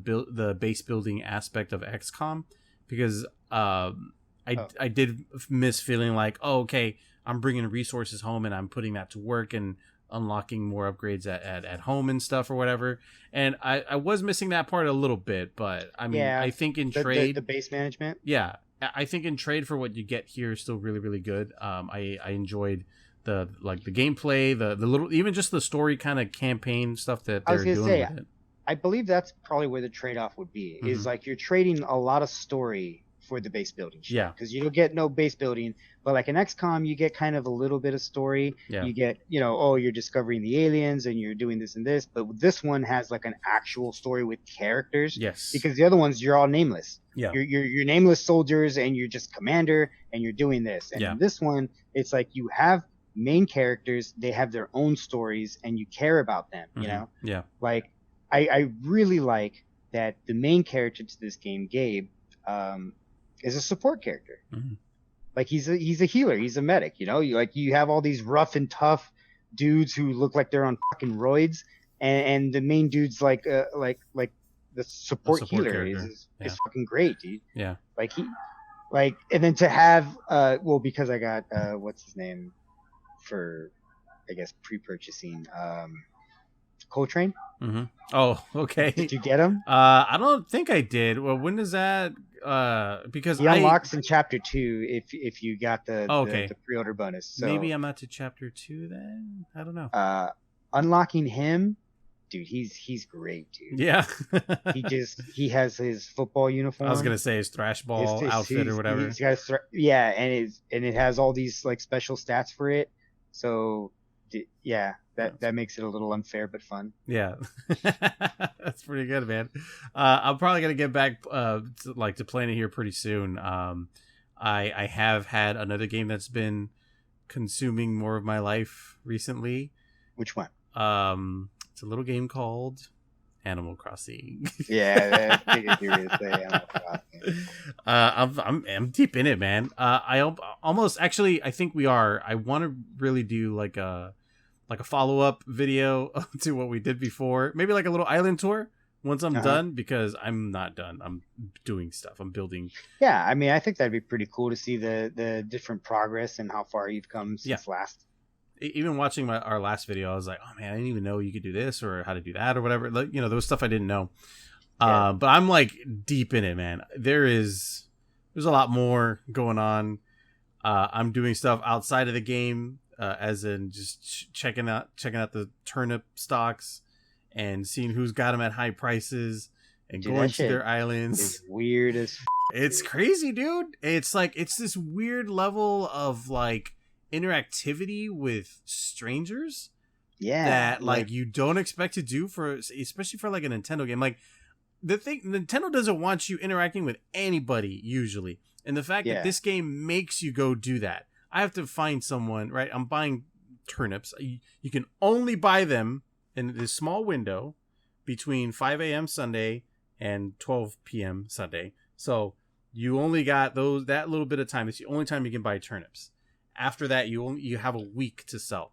base building aspect of XCOM, because I did miss feeling like, oh, okay, I'm bringing resources home and I'm putting that to work and unlocking more upgrades at home and stuff or whatever. And I was missing that part a little bit, but I mean, I think in trade, the base management. Yeah. I think in trade for what you get here is still really, really good. I enjoyed the gameplay, the little, even just the story kind of campaign stuff that I was they're gonna doing say, with it. I believe that's probably where the trade-off would be. Is like you're trading a lot of story for the base building shit. Yeah. Because you don't get no base building, but like in XCOM, you get kind of a little bit of story. Yeah. You get, oh, you're discovering the aliens and you're doing this and this. But this one has like an actual story with characters. Yes. Because the other ones, you're all nameless. Yeah. You're nameless soldiers and you're just commander and you're doing this. And in this one, it's like you have main characters. They have their own stories and you care about them, you know? Yeah. Like, I really like that the main character to this game, Gabe, is a support character. Like he's a healer, he's a medic, you have all these rough and tough dudes who look like they're on fucking roids, and the main dude's like the support healer is fucking great, dude. Yeah. And then to have because I got what's his name for, I guess, pre-purchasing Coltrane. Oh, okay. Did you get him? I don't think I did. Well, when is that? Because he unlocks in chapter 2 if you got the pre-order bonus. So maybe I'm not to chapter 2 then. I don't know. Unlocking him, dude, he's great, dude. Yeah. he has his football uniform. I was gonna say his thrash ball outfit or whatever. He's got and it has all these like special stats for it. So yeah. That makes it a little unfair but fun. Yeah. That's pretty good, man. I'm probably gonna get back to playing it here pretty soon. I have had another game that's been consuming more of my life recently. Which one? It's a little game called Animal Crossing. Yeah, I figured you were gonna say Animal Crossing. I'm deep in it, man. I almost actually I think we are. I want to really do like a follow-up video to what we did before. Maybe like a little island tour once I'm done, because I'm not done. I'm doing stuff. I'm building. Yeah, I mean, I think that'd be pretty cool to see the different progress and how far you've come since last. Even watching our last video, I was like, oh man, I didn't even know you could do this or how to do that or whatever. Like, there was stuff I didn't know. Yeah. But I'm like deep in it, man. There's a lot more going on. I'm doing stuff outside of the game. As in just checking out the turnip stocks and seeing who's got them at high prices and going to their islands. It's weird as it's crazy, dude. It's like it's this weird level of like interactivity with strangers. Yeah, that like you don't expect to do especially for like a Nintendo game. Like the thing, Nintendo doesn't want you interacting with anybody usually, and the fact that this game makes you go do that. I have to find someone, right? I'm buying turnips. You can only buy them in this small window between 5 a.m. Sunday and 12 p.m. Sunday. So you only got that little bit of time. It's the only time you can buy turnips. After that, you have a week to sell.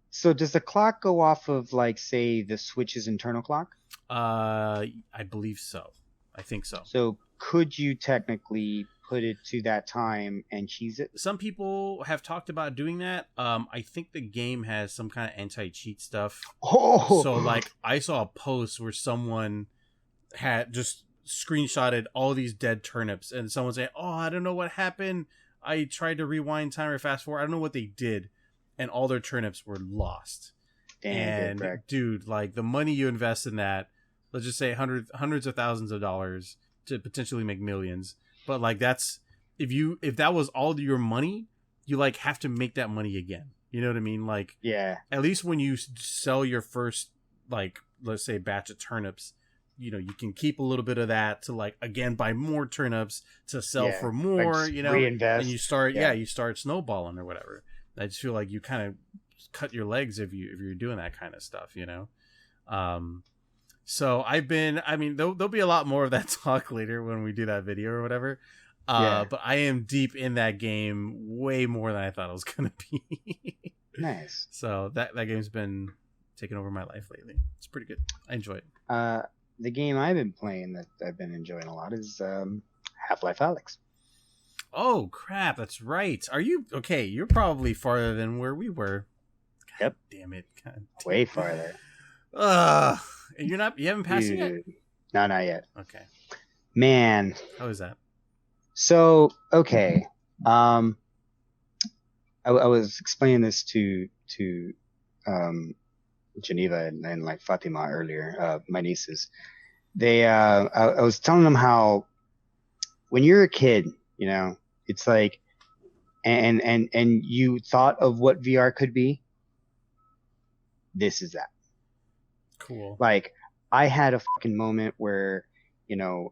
So does the clock go off of like, say, the Switch's internal clock? I believe so. I think so. So could you technically put it to that time and cheese it? Some people have talked about doing that. I think the game has some kind of anti-cheat stuff. Oh, so like I saw a post where someone had just screenshotted all these dead turnips, and someone saying, "Oh, I don't know what happened. I tried to rewind time or fast forward. I don't know what they did," and all their turnips were lost. Damn, and dude, like the money you invest in that, let's just say hundreds of thousands of dollars to potentially make millions. But like that's if that was all your money, you like have to make that money again. You know what I mean? Like at least when you sell your first like let's say batch of turnips, you can keep a little bit of that to like again buy more turnips to sell for more. Like reinvest. And you start snowballing or whatever. I just feel like you kind of cut your legs if you're doing that kind of stuff. So there'll be a lot more of that talk later when we do that video or whatever. But I am deep in that game way more than I thought it was going to be. Nice. So that game's been taking over my life lately. It's pretty good. I enjoy it. The game I've been playing that I've been enjoying a lot is Half-Life Alyx. Oh, crap. That's right. Are you... Okay, you're probably farther than where we were. God damn it. Way farther. You haven't passed it yet? No, not yet. Okay. Man. How is that? So, okay. I was explaining this to Geneva and like Fatima earlier, my nieces. I was telling them how when you're a kid, you know, it's like, and you thought of what VR could be. This is that. Cool. Like, I had a fucking moment where, you know,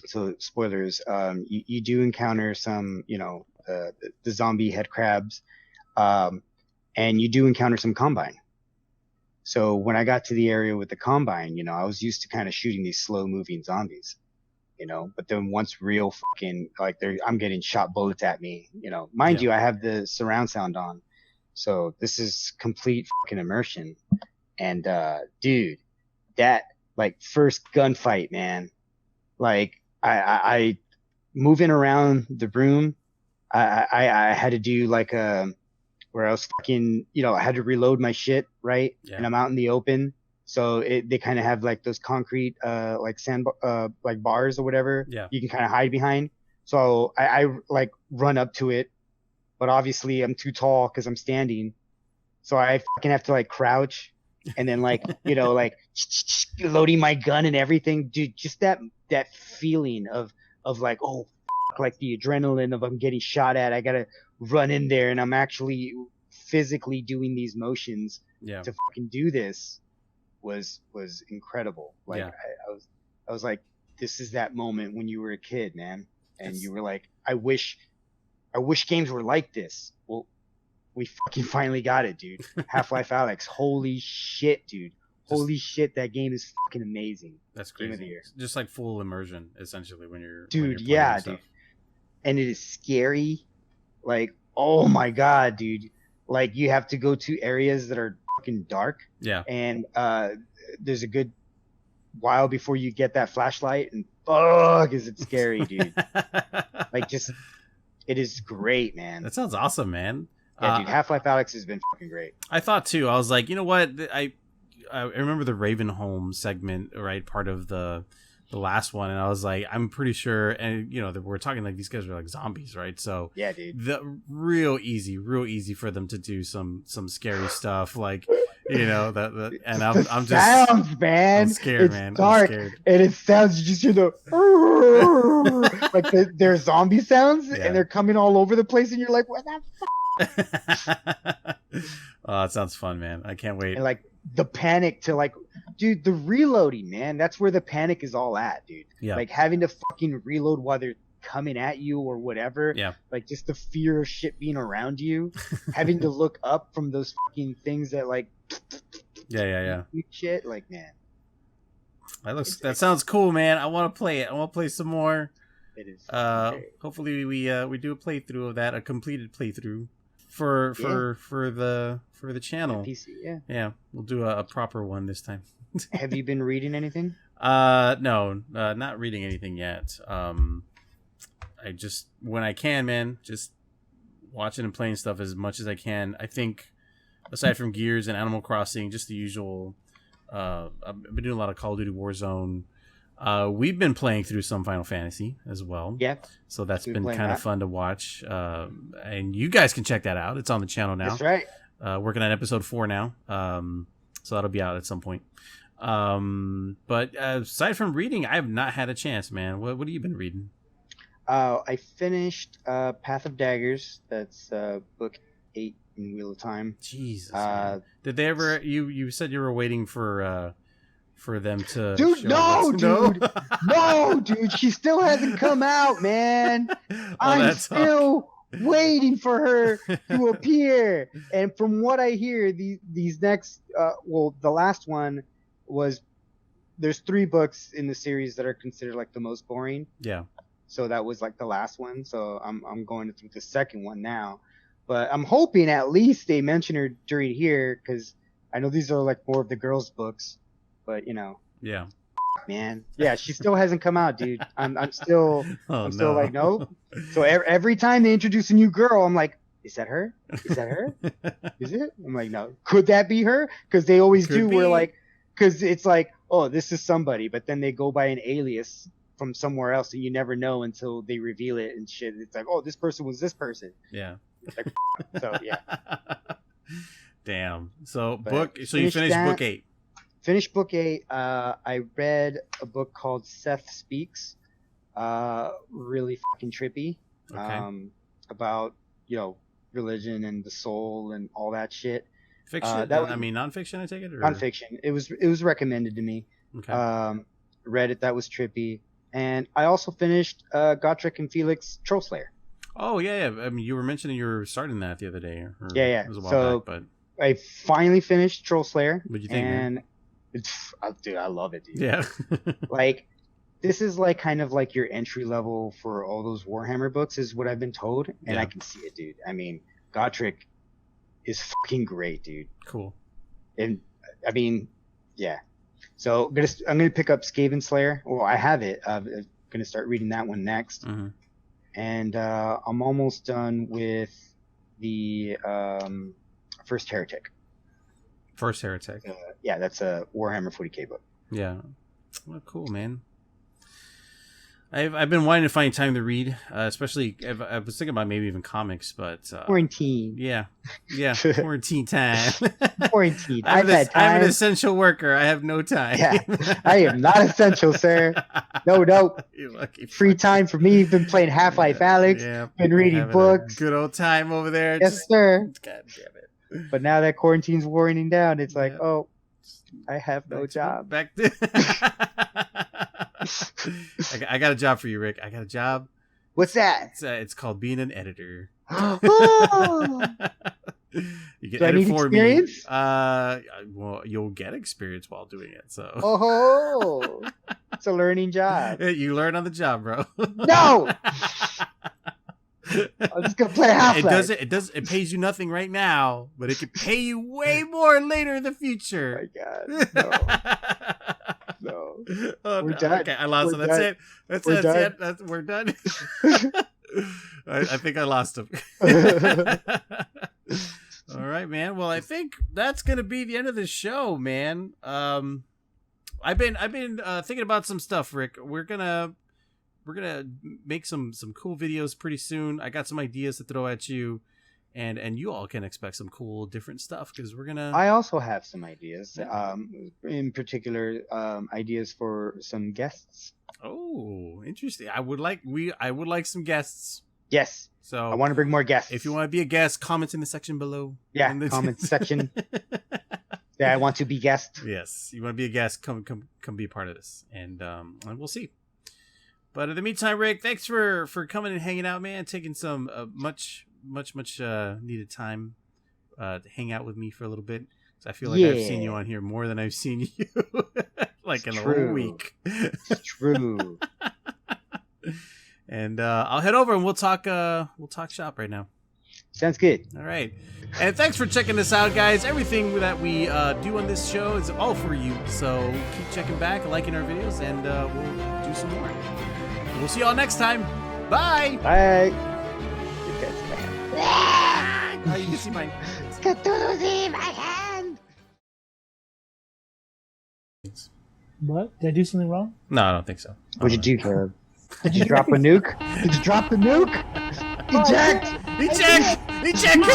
so spoilers, you do encounter some, you know, the zombie head crabs, and you do encounter some combine. So when I got to the area with the combine, you know, I was used to kind of shooting these slow moving zombies, you know, but then once real fucking, like, I'm getting shot bullets at me, you know, mind you, I have the surround sound on. So this is complete fucking immersion. And, dude, that like first gunfight, man, like I moving around the room, I had to do like where I was fucking, you know, I had to reload my shit, right? Yeah. And I'm out in the open. So they kind of have like those concrete, like sand, like bars or whatever. Yeah. You can kind of hide behind. So I like run up to it, but obviously I'm too tall because I'm standing. So I fucking have to like crouch and then like, you know, like loading my gun and everything. Dude, just that feeling of like, oh, like the adrenaline of I'm getting shot at. I got to run in there and I'm actually physically doing these motions to fucking do this was incredible. Like I was like, this is that moment when you were a kid, man. And you were like, I wish games were like this. Well, we fucking finally got it, dude. Half-Life Alyx. Holy shit, dude. Holy shit, that game is fucking amazing. That's crazy. Game of the year. Just like full immersion, essentially, when you're dude. Dude. And it is scary. Like, oh my god, dude. Like, you have to go to areas that are fucking dark. Yeah. And there's a good while before you get that flashlight, and fuck, is it scary, dude. Like, just, it is great, man. That sounds awesome, man. Yeah, dude, Half-Life Alyx has been fucking great. I thought too. I was like, you know what? I remember the Ravenholm segment, right? Part of the last one, and I was like, I'm pretty sure, and you know, we're talking like these guys are like zombies, right? So yeah, dude, the real easy for them to do some scary stuff, like, you know, and I'm just sounds, man. I'm scared, it's man. Dark, I'm scared. and it sounds, you just hear the like they're zombie sounds, and they're coming all over the place, and you're like, what the fuck? Oh, it sounds fun, man. I can't wait. And like the panic to like, dude, the reloading, man, that's where the panic is all at, dude. Yeah. Like having to fucking reload while they're coming at you or whatever. Yeah. Like just the fear of shit being around you, having to look up from those fucking things that like yeah shit, like, man. That sounds cool, man. I want to play it. I want to play some more. It is. Hopefully we do a playthrough of that, a completed playthrough for the channel. PC, yeah. We'll do a proper one this time. Have you been reading anything? No, not reading anything yet. I just, when I can, man, just watching and playing stuff as much as I can. I think aside from Gears and Animal Crossing, just the usual. I've been doing a lot of Call of Duty Warzone. We've been playing through some Final Fantasy as well. Yeah. So that's been kind of fun to watch. And you guys can check that out. It's on the channel now. That's right. Working on episode 4 now. So that'll be out at some point. But aside from reading, I have not had a chance, man. What have you been reading? I finished Path of Daggers. That's book 8 in Wheel of Time. Jesus. Did they ever? You said you were waiting for them to. Dude, no, dude. She still hasn't come out, man. I'm still waiting for her to appear. And from what I hear, these next, the last one was. There's 3 books in the series that are considered like the most boring. Yeah. So that was like the last one. So I'm going through the second one now. But I'm hoping at least they mention her during here, because I know these are like more of the girls' books. But you know. Yeah. Man. Yeah, she still hasn't come out, dude. I'm still still like, no. So every time they introduce a new girl, I'm like, is that her? Is that her? Is it? I'm like, no. Could that be her? Because they always do. Where like, because it's like, oh, this is somebody, but then they go by an alias from somewhere else, and you never know until they reveal it and shit. It's like, oh, this person was this person. Yeah. Like, so yeah. Damn. So But so you finished that. book 8. Finished book 8. I read a book called Seth Speaks. Really fucking trippy. Okay. About, religion and the soul and all that shit. Fiction? That was, nonfiction, I take it? Or? Nonfiction. It was recommended to me. Okay. Read it. That was trippy. And I also finished Gotrek and Felix Trollslayer. Oh, yeah. I mean, you were mentioning you were starting that the other day. Yeah. It was a while So back, but... I finally finished Trollslayer. What'd you think, man? Dude, I love it, dude. Yeah. Like, this is like kind of like your entry level for all those Warhammer books, is what I've been told, and Yeah. I can see it, dude. I mean, Gotrek is fucking great, dude. Cool. And I mean, yeah. So I'm gonna pick up Skaven Slayer. Well, I have it. I'm gonna start reading that one next, and I'm almost done with the First Heretic. First Heretic. Yeah, that's a Warhammer 40k book. Yeah. Well, cool, man. I've been wanting to find time to read, especially I was thinking about maybe even comics, but Quarantine. Yeah, quarantine time. Quarantine. I'm an essential worker. I have no time. Yeah, I am not essential, sir. No. You lucky Free fuck. time for me. Been playing Half-Life Alyx. Yeah, been reading having a books. good old time over there. Yes, sir. God damn it. But now that quarantine's winding down, it's like, Yeah. oh, I have no job. Back to I got a job for you, Rick. I got a job. What's that? It's called being an editor. Oh, You can Do I edit need for experience? me. Well, you'll get experience while doing it. So oh, it's a learning job. you learn on the job, bro. No, I'm just gonna play Half-Life. It pays you nothing right now, but it could pay you way more later in the future. Oh my God, no. Oh, We're no. done. Okay, I lost We're him. That's done. it. That's We're it. done. We're done. I think I lost him. All right, man. Well, I think that's gonna be the end of the show, man. I've been thinking about some stuff, Rick. We're gonna make some cool videos pretty soon. I got some ideas to throw at you, and you all can expect some cool different stuff because we're gonna. I also have some ideas. In particular, ideas for some guests. Oh, interesting. I would like some guests. Yes. So I want to bring more guests. if you want to be a guest, comment in the section below. Yeah, In the- comment section. Yeah, I want to be guest. Yes, you want to be a guest, come be a part of this, and we'll see. But in the meantime, Rick, thanks for coming and hanging out, man. Taking some much needed time to hang out with me for a little bit. So I feel like I've seen you on here more than I've seen you like in a whole week. It's true. And I'll head over and we'll talk shop right now. Sounds good. All right. And thanks for checking this out, guys. Everything that we do on this show is all for you. So keep checking back, liking our videos, and we'll do some more. We'll see y'all next time. Bye. Bye. You can see mine. What? Did I do something wrong? No, I don't think so. What'd you do, Caleb? Did you drop a nuke? Did you drop the nuke? Eject! Eject! Eject!